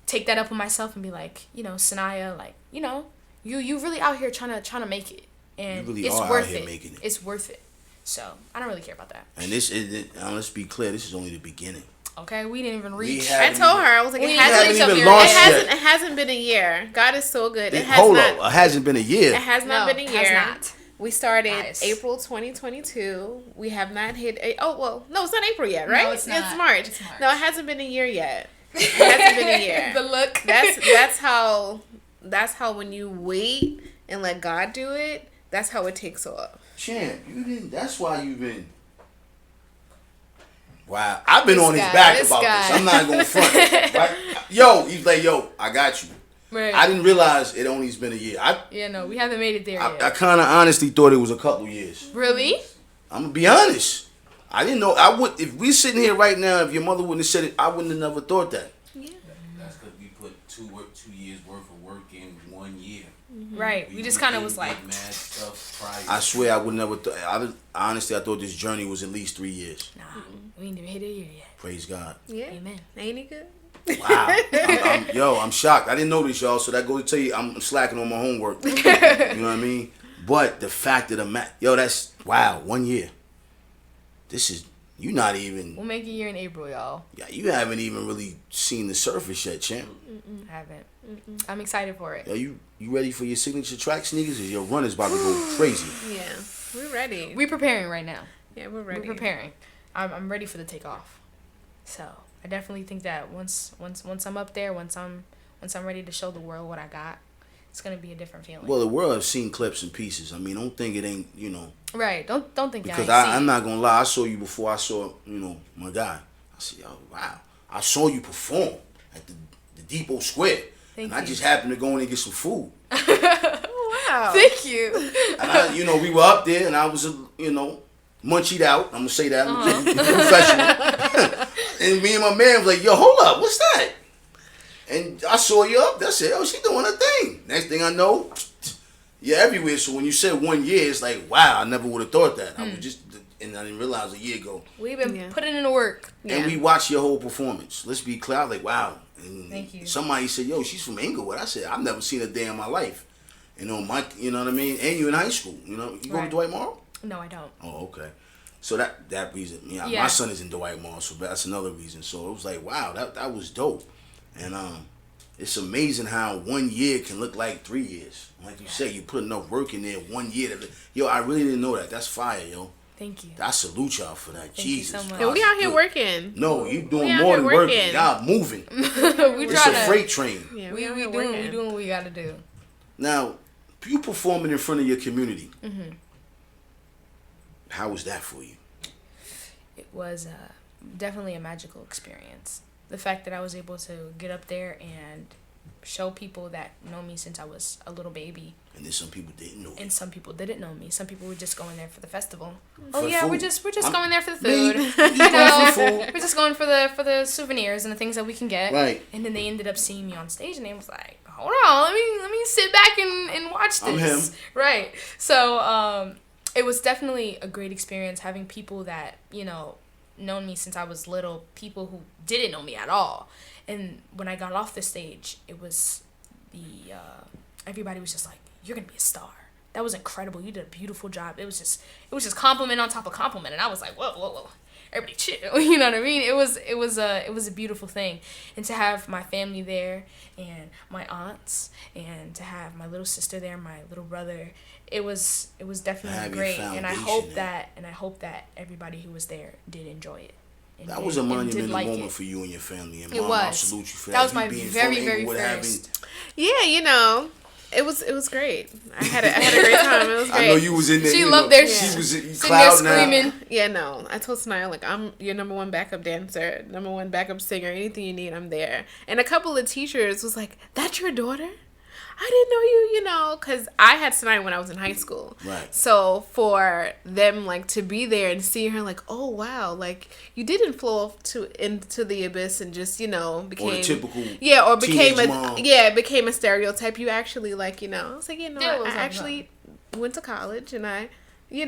take that up on myself and be like, Saniah, like, you really out here trying to make it, and you really it's are worth out here it. making it. It's worth it. So I don't really care about that. And let's be clear, this is only the beginning. Okay, we didn't even reach. I told her, I was like, it hasn't been a year. God is so good. It hasn't been a year. It has not been a year. Has not. We started April 2022. We have not hit. It's not April yet, right? No, it's not. It's March. It's March. No, it hasn't been a year yet. It hasn't been a year. The look. That's how when you wait and let God do it, that's how it takes off. Champ, that's why you've been. Wow, I've been on his back about this. I'm not gonna front. Right? He's like, I got you. Right. I didn't realize it only's been a year. We haven't made it there yet. I kind of honestly thought it was a couple years. Really? I'm gonna be honest. I didn't know. If we sitting here right now, if your mother wouldn't have said it, I wouldn't have never thought that. Yeah. That's because we put 2 years worth of work in 1 year. Mm-hmm. Right. We just kind of was like. Mad stuff prior. I swear I would never. Honestly, I thought this journey was at least 3 years. Nah, we ain't even hit a year yet. Praise God. Yeah. Amen. Ain't it good? Wow. I'm shocked. I didn't know this, y'all. So that goes to tell you I'm slacking on my homework. You know what I mean? But the fact of the matter, that's 1 year. You not even. We'll make a year in April, y'all. Yeah, you haven't even really seen the surface yet, champ. I haven't. I'm excited for it. Yo, you ready for your signature track sneakers? Or your run is about to go crazy. Yeah, we're ready. We're preparing right now. Yeah, we're ready. We're preparing. I'm ready for the takeoff. So I definitely think that once I'm up there, once I'm ready to show the world what I got, it's gonna be a different feeling. Well, the world has seen clips and pieces. I mean, don't think it ain't, Right. Don't think because I'm not gonna lie. I saw you before I saw, my guy. I said, wow. I saw you perform at the Depot Square. Thank and you. I just happened to go in and get some food. Wow. Thank you. And we were up there and I was, munchied out. I'm gonna say that. I'm professional. And me and my man was like, yo, hold up, what's that? And I saw you up there. I said, she doing her thing. Next thing I know, you're everywhere. So when you said 1 year, it's like, wow, I never would have thought that. I didn't realize a year ago. We've been putting in the work. And we watched your whole performance. Let's be clear. I was like, wow. And thank you. Somebody said, yo, she's from Inglewood. I said, I've never seen a day in my life. You know what I mean? And you in high school. You go to Dwight Morrow? No, I don't. Oh, okay. So that reason, my son is in Dwight Morrow, so that's another reason. So it was like, wow, that was dope. And it's amazing how 1 year can look like 3 years. Like you say, you put enough work in there 1 year. I really didn't know that. That's fire, yo. Thank you. I salute y'all for that. Thank Jesus. you so much. Yeah, we out here working. No, you doing more than working. Y'all moving. It's a freight train. Yeah, we doing what we gotta do. Now, you performing in front of your community. Mm-hmm. How was that for you? It was definitely a magical experience. The fact that I was able to get up there and show people that know me since I was a little baby. And then some people didn't know you. And some people didn't know me. Some people were just going there for the festival. For we're just going there for the food. We're just going for the souvenirs and the things that we can get. Right. And then they ended up seeing me on stage and they was like, hold on, let me sit back and watch this. I'm him. Right. So it was definitely a great experience having people that, known me since I was little, people who didn't know me at all. And when I got off the stage, it was everybody was just like, you're going to be a star. that was incredible. You did a beautiful job. It was just compliment on top of compliment, and I was like, whoa, everybody chill. You know what I mean? It was a beautiful thing, and to have my family there, and my aunts, and to have my little sister there, my little brother, it was definitely great. And I hope that everybody who was there did enjoy it. That was a monumental moment for you and your family. And it Mom, was. I salute you for that. That was my very first. Yeah, it was great. I had a great time. It was great. I know you was in there. She loved there. She was in cloud screaming. Yeah, no. I told Saniah, like, I'm your number one backup dancer, number one backup singer. Anything you need, I'm there. And a couple of teachers was like, "That's your daughter? I didn't know you, because I had Saniah when I was in high school. Right. So for them, like, to be there and see her, like, oh, wow, like, you didn't flow off into the abyss and just, became... Or the typical became a stereotype. You actually, like, I was like, I actually went to college and we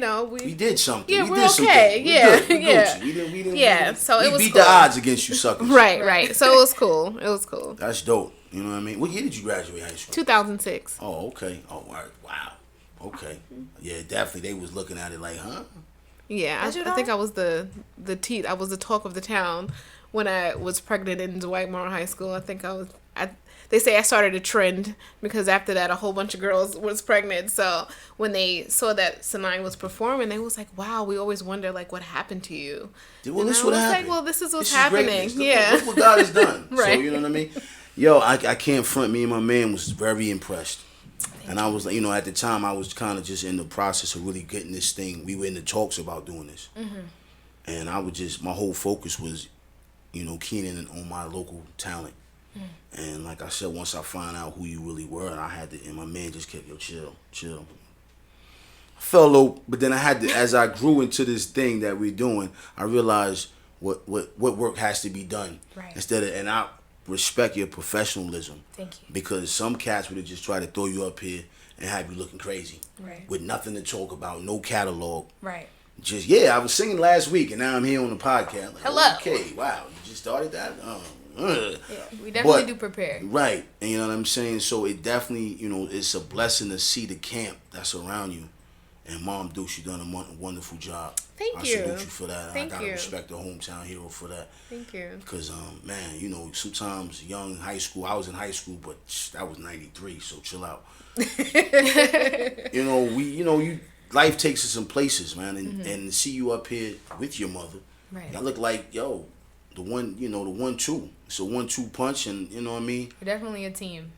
did something. Yeah, we we're did okay. Something. Yeah. We didn't. Yeah, so it was beat cool. the odds against you suckers. Right. So it was cool. That's dope. You know what I mean? What year did you graduate high school? 2006. Oh, okay. Oh, all right. Wow. Okay. Yeah, definitely. They was looking at it like, huh? Yeah, I think I was I was the talk of the town when I was pregnant in Dwight Morrow High School. I think they say I started a trend because after that a whole bunch of girls was pregnant. So when they saw that Saniah was performing, they was like, "Wow, we always wonder like what happened to you." Well, this is what happened. Like, well, this is what's happening. Look what God has done. Right. So you know what I mean? Yo, I can't front. Me and my man was very impressed. And I was like, at the time, I was kind of just in the process of really getting this thing. We were in the talks about doing this. Mm-hmm. And I would my whole focus was, keying in on my local talent. Mm. And like I said, once I found out who you really were, and my man just kept, chill. I felt a little, but then I had to, as I grew into this thing that we're doing, I realized what work has to be done. Right. And I respect your professionalism. Thank you. Because some cats would have just tried to throw you up here and have you looking crazy. Right. With nothing to talk about, no catalog. Right. Just, I was singing last week and now I'm here on the podcast. Like, hello. Okay, wow, you just started that? Yeah, we definitely do prepare. Right. And you know what I'm saying? So it definitely, it's a blessing to see the camp that's around you. And Mom Dukes, you done a wonderful job. Thank I you. salute you for that. Thank I gotta you. respect the hometown hero for that. Thank you. Because, man, sometimes young high school, I was in high school, but that was 93, so chill out. Life takes us some places, man. And to see you up here with your mother, right. I look like, the 1-2. It's a 1-2 punch, and you know what I mean? We're definitely a team.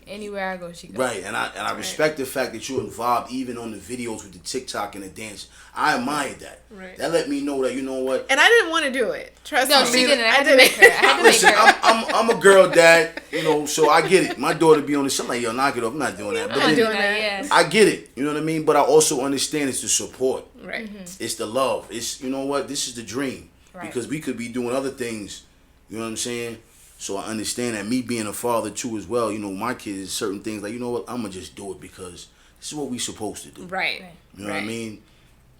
Anywhere I go, she goes. Right, and I respect the fact that you're involved even on the videos with the TikTok and the dance. I admired that. Right. That let me know that, you know what? And I didn't want to do it. Trust me. No, she didn't. I had to make her. Listen, I'm a girl dad, so I get it. My daughter be on this. I'm like, yo, knock it off. I'm not doing that. But I'm then, doing that. Yes. I get it. You know what I mean? But I also understand it's the support. Right. Mm-hmm. It's the love. It's, you know what? This is the dream. Right. Because we could be doing other things. You know what I'm saying? So I understand that me being a father too as well, my kids, certain things like, you know what, I'm going to just do it because this is what we supposed to do. Right. You know what I mean?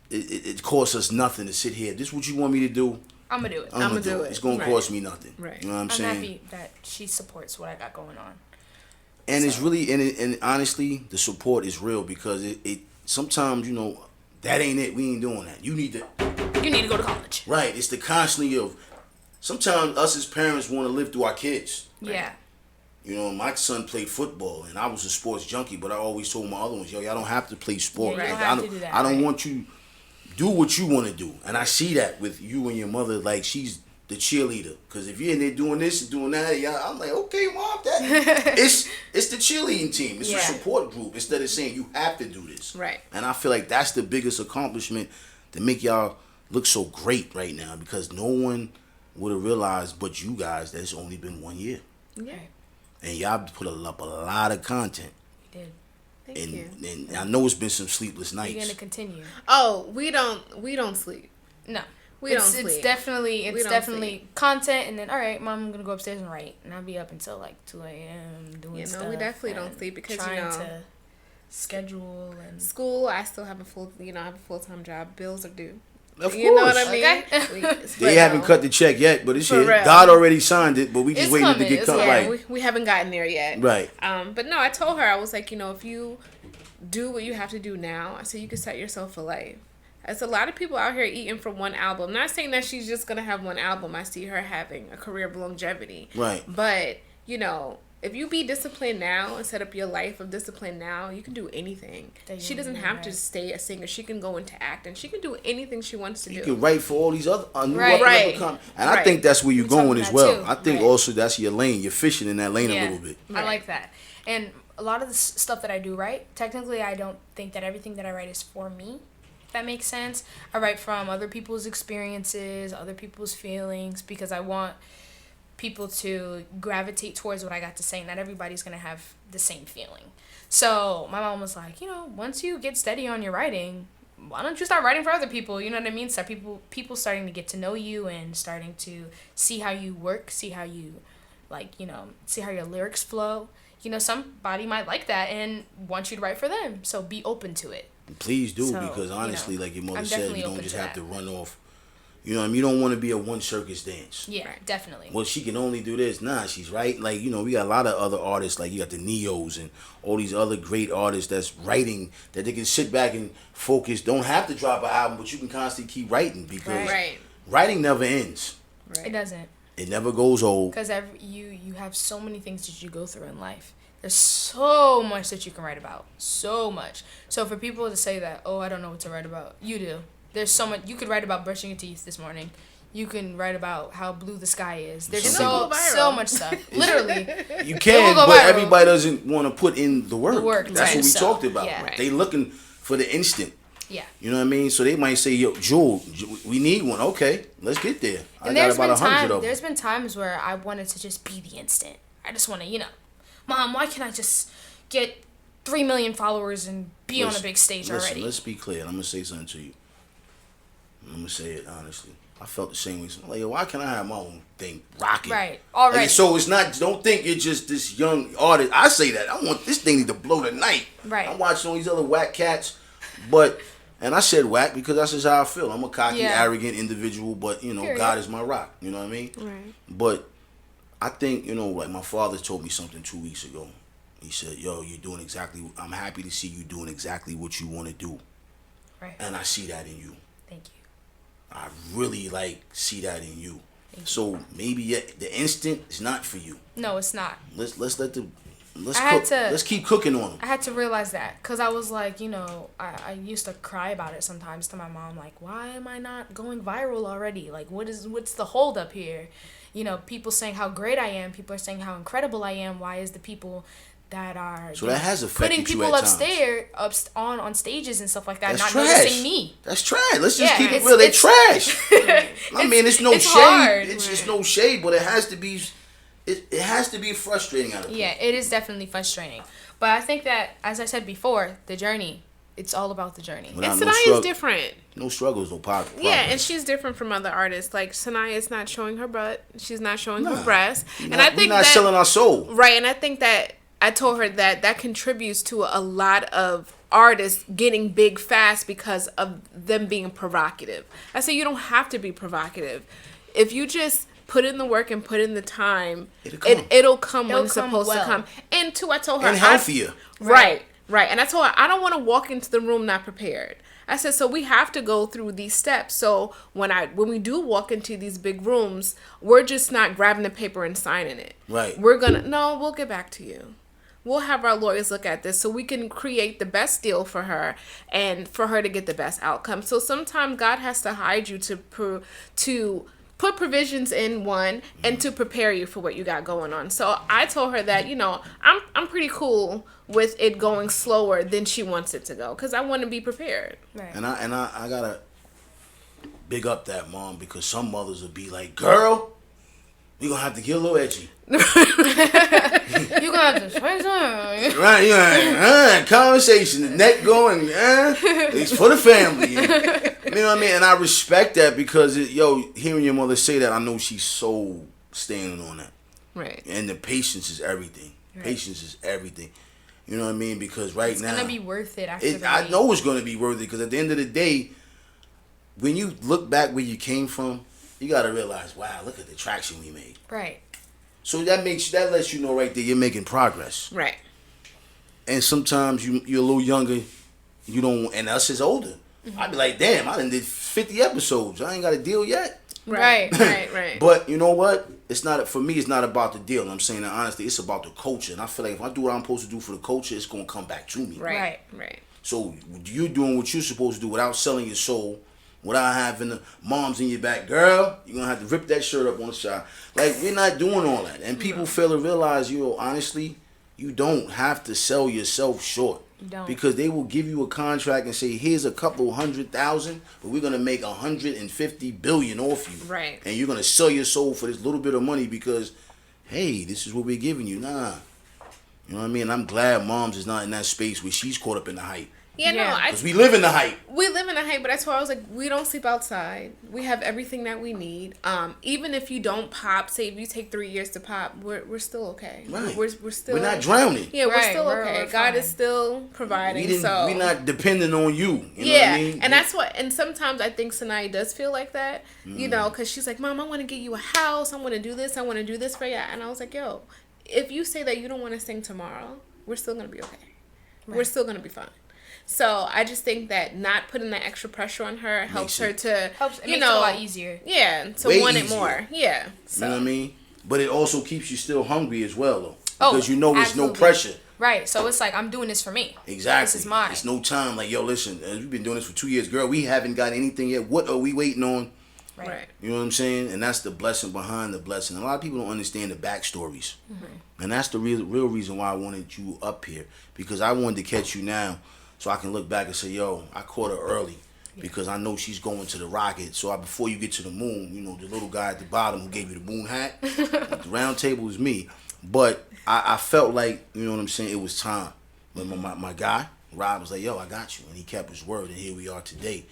It costs us nothing to sit here. This is what you want me to do? I'm going to do it. I'm going to do it. It's going to cost me nothing. Right. You know what I'm saying? I'm happy that she supports what I got going on. And it's really, and honestly, the support is real because it sometimes, that ain't it. We ain't doing that. You need to go to college. Right. It's the constantly of, sometimes us as parents want to live through our kids. Yeah. My son played football, and I was a sports junkie, but I always told my other ones, y'all don't have to play sport. Yeah, you don't have to do that, I don't want you do what you want to do. And I see that with you and your mother, like she's the cheerleader. Because if you're in there doing this and doing that, I'm like, okay, Mom, it's the cheerleading team. It's a support group instead of saying you have to do this. Right. And I feel like that's the biggest accomplishment to make y'all look so great right now because no one would have realized but you guys that it's only been 1 year. Yeah. And y'all put up a lot of content. We did. Thank you. And I know it's been some sleepless nights. We're going to continue. Oh, we don't sleep. No. We don't sleep. It's definitely content, and then, all right, Mom, I'm going to go upstairs and write. And I'll be up until like 2 a.m. doing stuff. We definitely don't sleep because, trying to schedule and school. I still have a full-time job. Bills are due. Of course. You know what I mean? Okay. They haven't cut the check yet, but it's For here. real. God already signed it, but we just It's waiting coming. to get cut Yeah, right. We haven't gotten there yet. Right. But no, I told her, I was like, if you do what you have to do now so you can set yourself for life. There's a lot of people out here eating from one album. Not saying that she's just going to have one album. I see her having a career of longevity. Right. But, you know, if you be disciplined now and set up your life of discipline now, you can do anything. She doesn't have to stay a singer. She can go into acting. She can do anything she wants to do. You can write for all these other new Right. And I think that's where you're going as well. I think Right. also that's your lane. You're fishing in that lane a little bit. I like that. And a lot of the stuff that I do write, technically I don't think that everything that I write is for me. If that makes sense. I write from other people's experiences, other people's feelings, because I want people to gravitate towards what I got to say. Not everybody's going to have the same feeling. So my mom was like, you know, once you get steady on your writing, why don't you start writing for other people? You know what I mean? Start people starting to get to know you and starting to see how you work, see how you, like, you know, see how your lyrics flow. You know, somebody might like that and want you to write for them. So be open to it. Please do, So, because honestly, you know, like your mother I'm said, definitely you don't open just to have that. to run off. You know what I mean? You don't want to be a one circus dance. Yeah, definitely. Well, she can only do this. Nah, she's right. Like, you know, we got a lot of other artists. Like, you got the Neos and all these other great artists that's writing, that they can sit back and focus. Don't have to drop an album, but you can constantly keep writing, because writing never ends. It doesn't. It never goes old. Because you have so many things that you go through in life. There's so much that you can write about. So much. So for people to say that, oh, I don't know what to write about, you do. There's so much. You could write about brushing your teeth this morning. You can write about how blue the sky is. There's so much stuff. Literally. You can, but everybody doesn't want to put in the work. That's what we talked about. Yeah. They looking for the instant. Yeah. You know what I mean? So they might say, yo, Jewel, we need one. Okay, let's get there. And I got about 100 of them. There's been times where I wanted to just be the instant. I just want to, you know, Mom, why can't I just get 3 million followers and be on a big stage already? Let's be clear. I'm going to say something to you. I'm going to say it honestly. I felt the same way. Like, yo, why can't I have my own thing rocking? Right. Already. Like, so it's not, don't think you're just this young artist. I say that. I want this thing to blow tonight. Right. I'm watching all these other whack cats. But, and I said whack because that's just how I feel. I'm a cocky, arrogant individual, but, you know, Period. God is my rock. You know what I mean? Right. But I think, you know, like my father told me something 2 weeks ago. He said, yo, you're doing exactly, I'm happy to see you doing exactly what you want to do. Right. And I see that in you. Thank you. I really, see that in you. So maybe the instant is not for you. No, it's not. Let's keep cooking on them. I had to realize that, because I was like, you know, I used to cry about it sometimes to my mom, like, why am I not going viral already? Like, what's the hold up here? You know, people saying how great I am, people are saying how incredible I am. Why is the people that are that has affected putting people on stages and stuff like that, That's not trash. noticing me? That's trash. Let's just keep it real. They're trash. I mean, it's no shade. Hard. It's just no shade, but it has to be. It has to be frustrating out of people. Yeah, it is definitely frustrating. But I think that, as I said before, the journey. It's all about the journey. And Saniah's different. No struggles, no progress. Yeah, and she's different from other artists. Like, Saniah's not showing her butt. She's not showing her breasts. I think we're not selling our soul. Right, and I think that I told her that contributes to a lot of artists getting big fast because of them being provocative. I say you don't have to be provocative. If you just put in the work and put in the time, it'll come when it's supposed to come. And two, I told her, and healthier. Right. And I told her, I don't want to walk into the room not prepared. I said, so we have to go through these steps. So when we do walk into these big rooms, we're just not grabbing the paper and signing it. Right. We'll get back to you. We'll have our lawyers look at this so we can create the best deal for her and for her to get the best outcome. So sometimes God has to hide you to put provisions in one and to prepare you for what you got going on. So I told her that, you know, I'm pretty cool with it going slower than she wants it to go, because I want to be prepared. Right. And I gotta big up that mom, because some mothers would be like, girl, we gonna have to get a little edgy. You gonna have to say something. Right, yeah, conversation, the neck going, it's for the family. You know what I mean? And I respect that, because hearing your mother say that, I know she's so standing on that. Right. And the patience is everything. Right. Patience is everything. You know what I mean? Because now it's gonna be worth it after I know it's gonna be worth it, because at the end of the day, when you look back where you came from, you gotta realize, wow, look at the traction we made. Right. So that lets you know right there you're making progress. Right. and sometimes you're a little younger, you don't, and us is older. I'd be like, damn, I done did 50 episodes. I ain't got a deal yet. Right. But you know what? It's not, for me, it's not about the deal. I'm saying that honestly, it's about the culture. And I feel like if I do what I'm supposed to do for the culture, it's going to come back to me. Right. So you're doing what you're supposed to do without selling your soul, without having the moms in your back. Girl, you're going to have to rip that shirt up on the side. Like, we're not doing all that. And people fail to realize, honestly, you don't have to sell yourself short. You don't. Because they will give you a contract and say, here's a couple 100,000, but we're gonna make 150 billion off you. Right. And you're gonna sell your soul for this little bit of money because, hey, this is what we're giving you. Nah. You know what I mean? I'm glad Moms is not in that space where she's caught up in the hype. Yeah, no, Because we live in the hype. We live in the hype, but that's why I was like, we don't sleep outside. We have everything that we need. Even if you don't pop, say if you take 3 years to pop, we're still okay. Right. We're still. We're not drowning. Yeah, we're Right, still we're okay. fine. God is still providing. We're not depending on you. You know Yeah, what I mean? and that's what. And sometimes I think Saniah does feel like that. You know, because she's like, Mom, I want to get you a house. I want to do this. I want to do this for you. And I was like, yo, if you say that you don't want to sing tomorrow, we're still gonna be okay. We're still gonna be fine. So I just think that not putting that extra pressure on her helps her to, It makes it a know, lot easier. yeah, to Way want it easier. more. Yeah. So. You know what I mean? But it also keeps you still hungry as well, though. Oh, Because it's no absolutely. pressure. Right. So it's like, I'm doing this for me. Exactly. This is mine. It's no time. Like, yo, listen, we've been doing this for 2 years. Girl, we haven't got anything yet. What are we waiting on? Right. You know what I'm saying? And that's the blessing behind the blessing. A lot of people don't understand the backstories. And that's the real reason why I wanted you up here. Because I wanted to catch you now so I can look back and say, yo, I caught her early. Because I know she's going to the rocket. So before you get to the moon, the little guy at the bottom who gave you the moon hat, the round table is me. But I felt like, you know what I'm saying, it was time. But my guy, Rob, was like, yo, I got you. And he kept his word. And here we are today.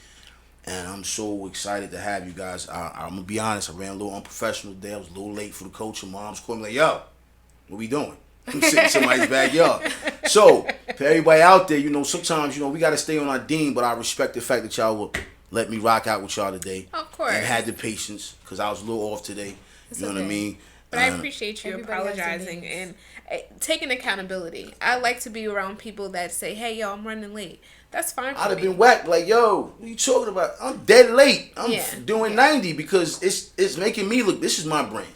And I'm so excited to have you guys. I'm going to be honest. I ran a little unprofessional today. I was a little late for the coach. And Mom's calling me like, yo, what we doing? I'm sitting in somebody's backyard. So, for everybody out there, sometimes, we got to stay on our dean. But I respect the fact that y'all will let me rock out with y'all today. Of course. And had the patience because I was a little off today. You know what I mean? But I appreciate you Everybody has their apologizing days. and taking accountability. I like to be around people that say, hey, yo, I'm running late. That's fine for I'd have me. been whacked like, yo, what you talking about? I'm dead late. I'm Yeah. doing 90 because it's making me look, this is my brand.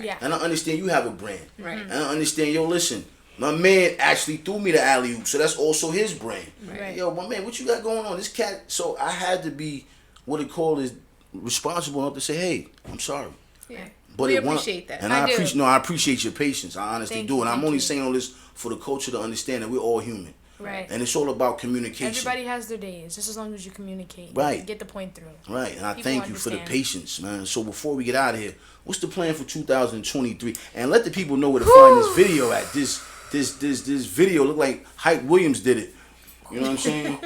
Yeah. And I understand you have a brand. Right. And I understand, yo, listen, my man actually threw me the alley-oop, so that's also his brand. Right. Yo, my man, what you got going on? This cat, so I had to be, what it called is, responsible enough to say, hey, I'm sorry. Yeah. But We it won't- appreciate that. And I I do. appreciate your patience. I honestly Thank do. you, And I'm thank only you. saying all this for the culture to understand that we're all human. Right. And it's all about communication. Everybody has their days, just as long as you communicate. Right. Get the point through. Right, and I People thank you for the understand. patience, man. So before we get out of here, what's the plan for 2023? And let the people know where to find this video at. This video look like Hype Williams did it. You know what I'm saying?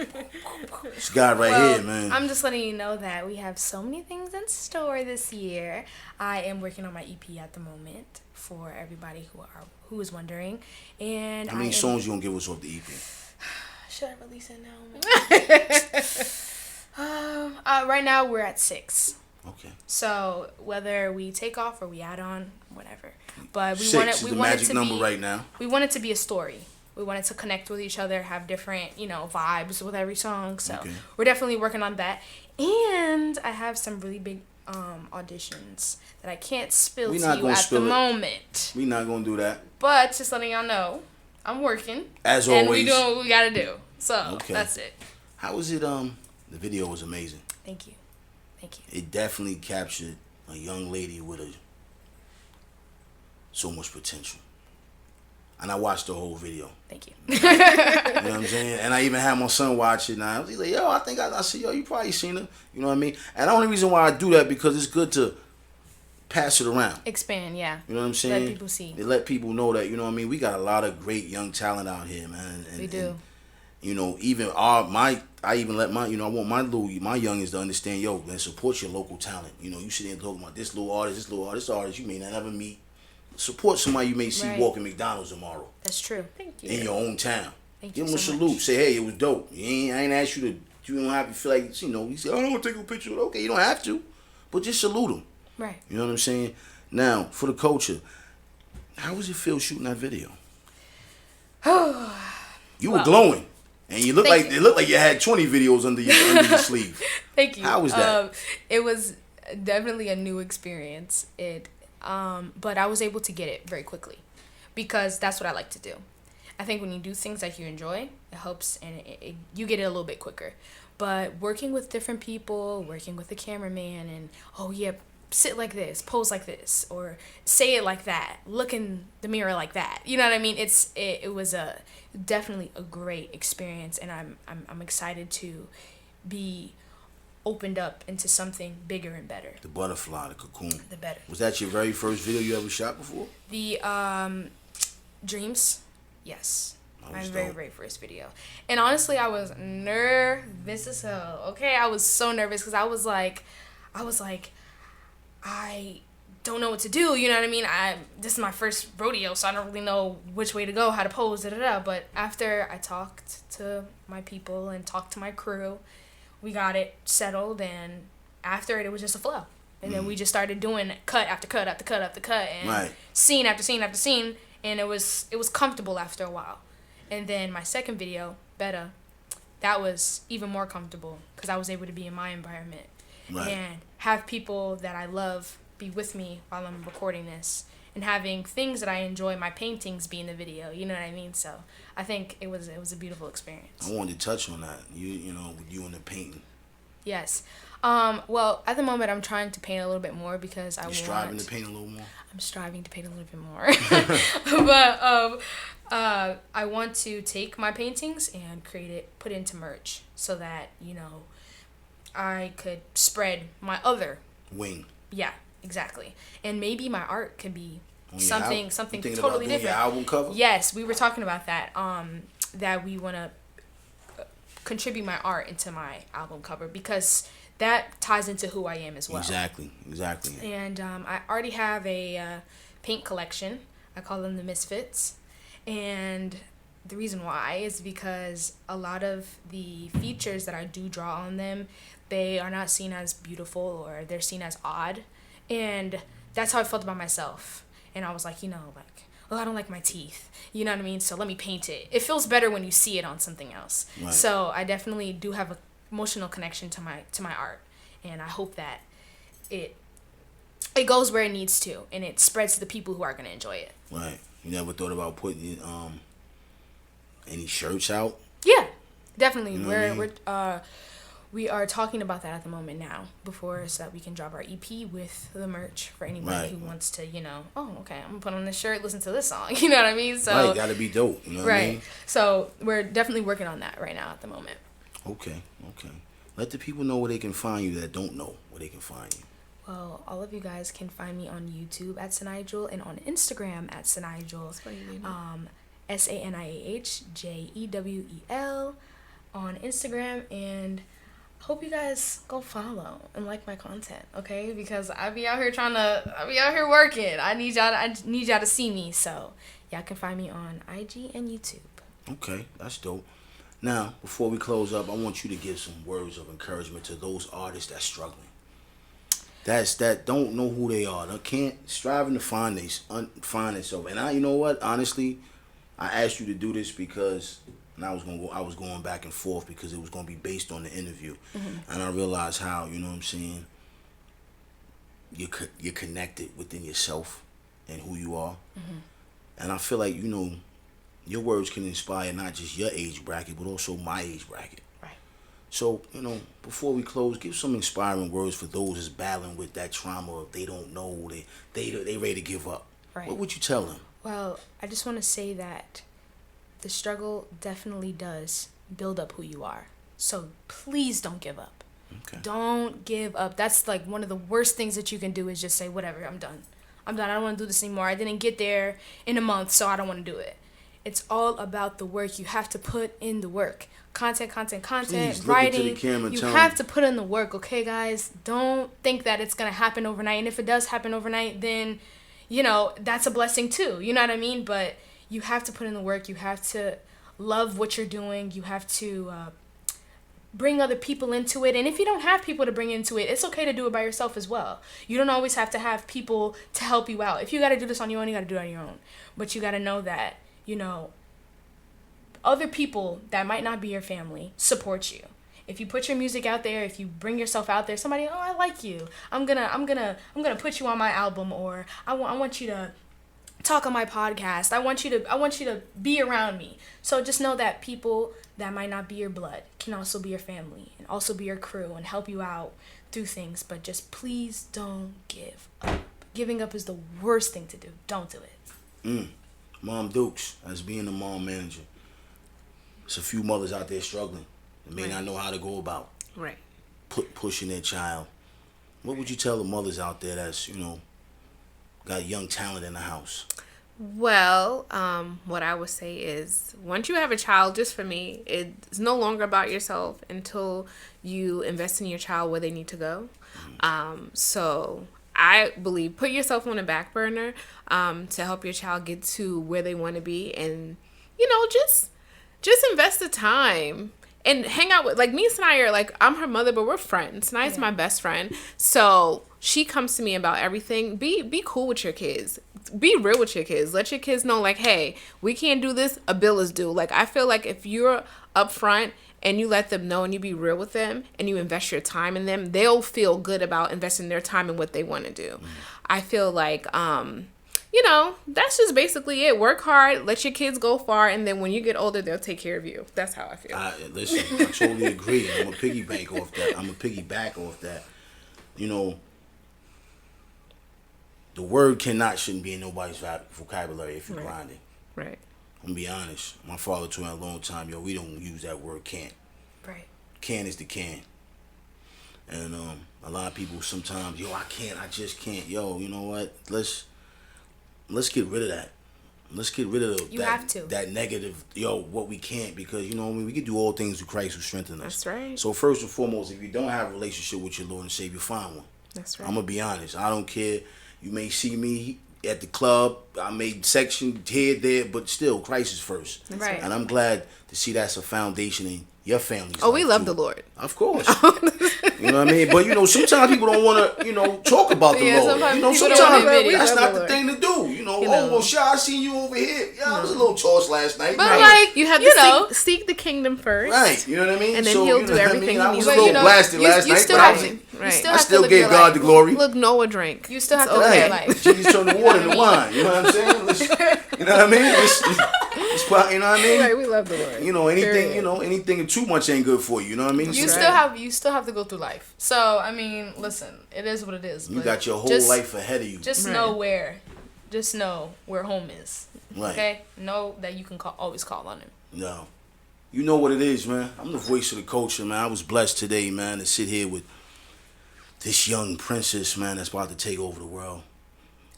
This guy right here, man. I'm just letting you know that we have so many things in store this year. I am working on my EP at the moment for everybody who is wondering. And How many songs you gonna give us off the EP? Should I release it now? Right now we're at 6. Okay. So whether we take off or we add on, whatever. But we 6 want is it. We the want it magic to number be right now. We want it to be a story. We wanted to connect with each other, have different, vibes with every song. So Okay. we're definitely working on that. And I have some really big auditions that I can't spill We to not you gonna at the spill it. moment. We not gonna do that. But just letting y'all know, I'm working. As And we always. doing what we gotta do. So Okay. that's it. How was it? The video was amazing. Thank you. Thank you. It definitely captured a young lady with so much potential. And I watched the whole video. Thank you. You know what I'm saying? And I even had my son watch it now. He's like, yo, I think I said, yo, you probably seen her. You know what I mean? And the only reason why I do that because it's good to pass it around. Expand, yeah. You know what I'm saying? Let people see. They let people know that, you know what I mean? We got a lot of great young talent out here, man. And, We do. And, even I even let I want my youngins to understand, yo, man, support your local talent. You sit there and talking about this little artist, this artist you may not ever meet. Support somebody you may see Right. walking McDonald's tomorrow That's true. Thank you. in your own town. Thank Give you them a so salute. much. Say, hey, it was dope. I ain't asked you to. You don't have to feel like you say, oh, I don't want to take a picture. Okay, you don't have to, but just salute them. Right. You know what I'm saying? Now for the culture, how was it feel shooting that video? You were glowing. And you looked like it looked like you had 20 videos under your sleeve. Thank you. How was that? It was definitely a new experience. But I was able to get it very quickly because that's what I like to do. I think when you do things that you enjoy, it helps and you get it a little bit quicker. But working with different people, working with the cameraman, and sit like this, pose like this, or say it like that, look in the mirror like that. You know what I mean? It was definitely a great experience, and I'm excited to be opened up into something bigger and better. The butterfly, the cocoon. The better. Was that your very first video you ever shot before? The dreams, yes. My very, very first video. And honestly, I was nervous as hell. Okay, I was so nervous because I was like, I don't know what to do. You know what I mean? This is my first rodeo, so I don't really know which way to go, how to pose, But after I talked to my people and talked to my crew, we got it settled, and after it was just a flow. And then we just started doing cut after cut after cut after cut, and scene after scene after scene, and it was comfortable after a while. And then my second video, Beta, that was even more comfortable because I was able to be in my environment and have people that I love be with me while I'm recording this, and having things that I enjoy, my paintings, be in the video. You know what I mean? So I think it was a beautiful experience. I wanted to touch on that. You know, with you and the painting. Yes. Well, at the moment, I'm trying to paint a little bit more because You're striving to paint a little more? I'm striving to paint a little bit more. But I want to take my paintings and put it into merch so that, I could spread my other wing. Yeah, exactly. And maybe my art could be something totally different. Your album cover? Yes, we were talking about that. That we want to contribute my art into my album cover because that ties into who I am as well. Exactly. And I already have a paint collection. I call them the Misfits. And the reason why is because a lot of the features that I do draw on them, they are not seen as beautiful, or they're seen as odd. And that's how I felt about myself. And I was like, I don't like my teeth. You know what I mean? So let me paint it. It feels better when you see it on something else. Right. So I definitely do have an emotional connection to my art. And I hope that it goes where it needs to, and it spreads to the people who are going to enjoy it. Right. You never thought about putting any shirts out? Yeah, definitely. We are talking about that at the moment now, so that we can drop our EP with the merch for anybody who wants to, oh, okay, I'm gonna put on this shirt, listen to this song. You know what I mean? So gotta be dope. You know what I mean? So we're definitely working on that right now at the moment. Okay. Let the people know where they can find you that don't know where they can find you. Well, all of you guys can find me on YouTube at Saniah and on Instagram at Saniah. SANIAHJEWEL on Instagram, and hope you guys go follow and like my content, okay? Because I be out here working. I need y'all to see me, so y'all can find me on IG and YouTube. Okay, that's dope. Now, before we close up, I want you to give some words of encouragement to those artists that's struggling. That don't know who they are. They can't striving to find themselves. And you know what? Honestly, I asked you to do this because I was going back and forth because it was going to be based on the interview. Mm-hmm. And I realized how, you know what I'm saying, you're connected within yourself and who you are. Mm-hmm. And I feel like, your words can inspire not just your age bracket, but also my age bracket. Right. So, before we close, give some inspiring words for those that's battling with that trauma of they don't know, they ready to give up. Right. What would you tell them? Well, I just want to say that the struggle definitely does build up who you are. So please don't give up. Okay. Don't give up. That's like one of the worst things that you can do is just say, whatever, I'm done. I don't want to do this anymore. I didn't get there in a month, so I don't want to do it. It's all about the work. You have to put in the work. Content, Please, writing. You have to put in the work, okay, guys? Don't think that it's going to happen overnight. And if it does happen overnight, then, that's a blessing too. You know what I mean? But you have to put in the work. You have to love what you're doing. You have to bring other people into it. And if you don't have people to bring into it, it's okay to do it by yourself as well. You don't always have to have people to help you out. If you got to do this on your own, you got to do it on your own. But you got to know that, other people that might not be your family support you. If you put your music out there, if you bring yourself out there, somebody, oh, I like you. I'm gonna put you on my album, or I want you to talk on my podcast. I want you to be around me. So just know that people that might not be your blood can also be your family and also be your crew and help you out through things. But just please don't give up. Giving up is the worst thing to do. Don't do it. Mom Dukes, as being the mom manager, there's a few mothers out there struggling that may not know how to go about pushing their child. What would you tell the mothers out there that's, got young talent in the house? Well, what I would say is, once you have a child, just for me, it's no longer about yourself until you invest in your child where they need to go. So I believe put yourself on a back burner to help your child get to where they want to be, and just invest the time and hang out with, like, me and Saniah are, like, I'm her mother, but we're friends. Saniah's my best friend. So she comes to me about everything. Be cool with your kids. Be real with your kids. Let your kids know, like, hey, we can't do this. A bill is due. Like, I feel like if you're upfront and you let them know and you be real with them and you invest your time in them, they'll feel good about investing their time in what they want to do. I feel like, that's just basically it. Work hard, let your kids go far, and then when you get older, they'll take care of you. That's how I feel. Listen, I totally agree. I'm a piggyback off that. The word shouldn't be in nobody's vocabulary if you're grinding. Right. I'm gonna be honest. My father told me a long time, we don't use that word can't. Right. Can is the can. And a lot of people sometimes, I can't, I just can't. You know what? Let's get rid of that. Let's get rid of that negative, what we can't, because, we can do all things through Christ who strengthens us. That's right. So first and foremost, if you don't have a relationship with your Lord and Savior, find one. That's right. I'm going to be honest. I don't care. You may see me at the club. I made section here, there, but still, Christ is first. That's right. And I'm glad to see that's a foundation in your family's Oh, life we love too. the Lord. Of course. You know what I mean? But, sometimes people don't want to, talk about the Lord. Sometimes that's not the thing to do. Well, Sha, I seen you over here. Yeah, I was a little tossed last night. But, like, you have to seek the kingdom first. Right. You know what I mean? And then he'll do everything I he was needs a to do. little blasted last night, but I still gave God the glory. Look, Noah drank. You still have to live your life. Jesus turned the water into wine. You know what I'm saying? You know what I mean? You know what I mean? Right, we love the Lord. Anything too much ain't good for you. You know what I mean? You still have to go through life. So listen, it is what it is. You got your whole life ahead of you. Just know where home is. Right. Okay? Know that you can always call on him. No. You know what it is, man. I'm the voice of the culture, man. I was blessed today, man, to sit here with this young princess, man, that's about to take over the world.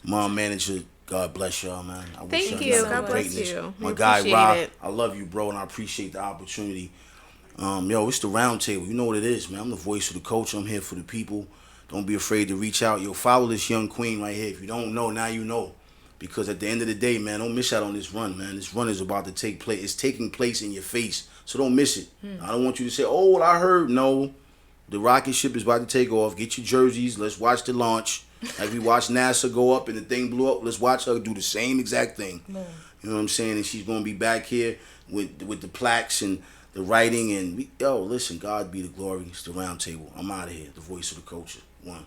Mom manager, God bless y'all, man. Thank you. God bless you. My guy, Rob, I love you, bro, and I appreciate the opportunity. It's the round table. You know what it is, man. I'm the voice of the culture. I'm here for the people. Don't be afraid to reach out. Follow this young queen right here. If you don't know, now you know. Because at the end of the day, man, don't miss out on this run, man. This run is about to take place. It's taking place in your face. So don't miss it. I don't want you to say, oh, well, I heard. No. The rocket ship is about to take off. Get your jerseys. Let's watch the launch. Like we watched NASA go up and the thing blew up. Let's watch her do the same exact thing. You know what I'm saying? And she's going to be back here with the plaques and the writing. And listen, God be the glory. It's the round table. I'm out of here. The voice of the culture. One.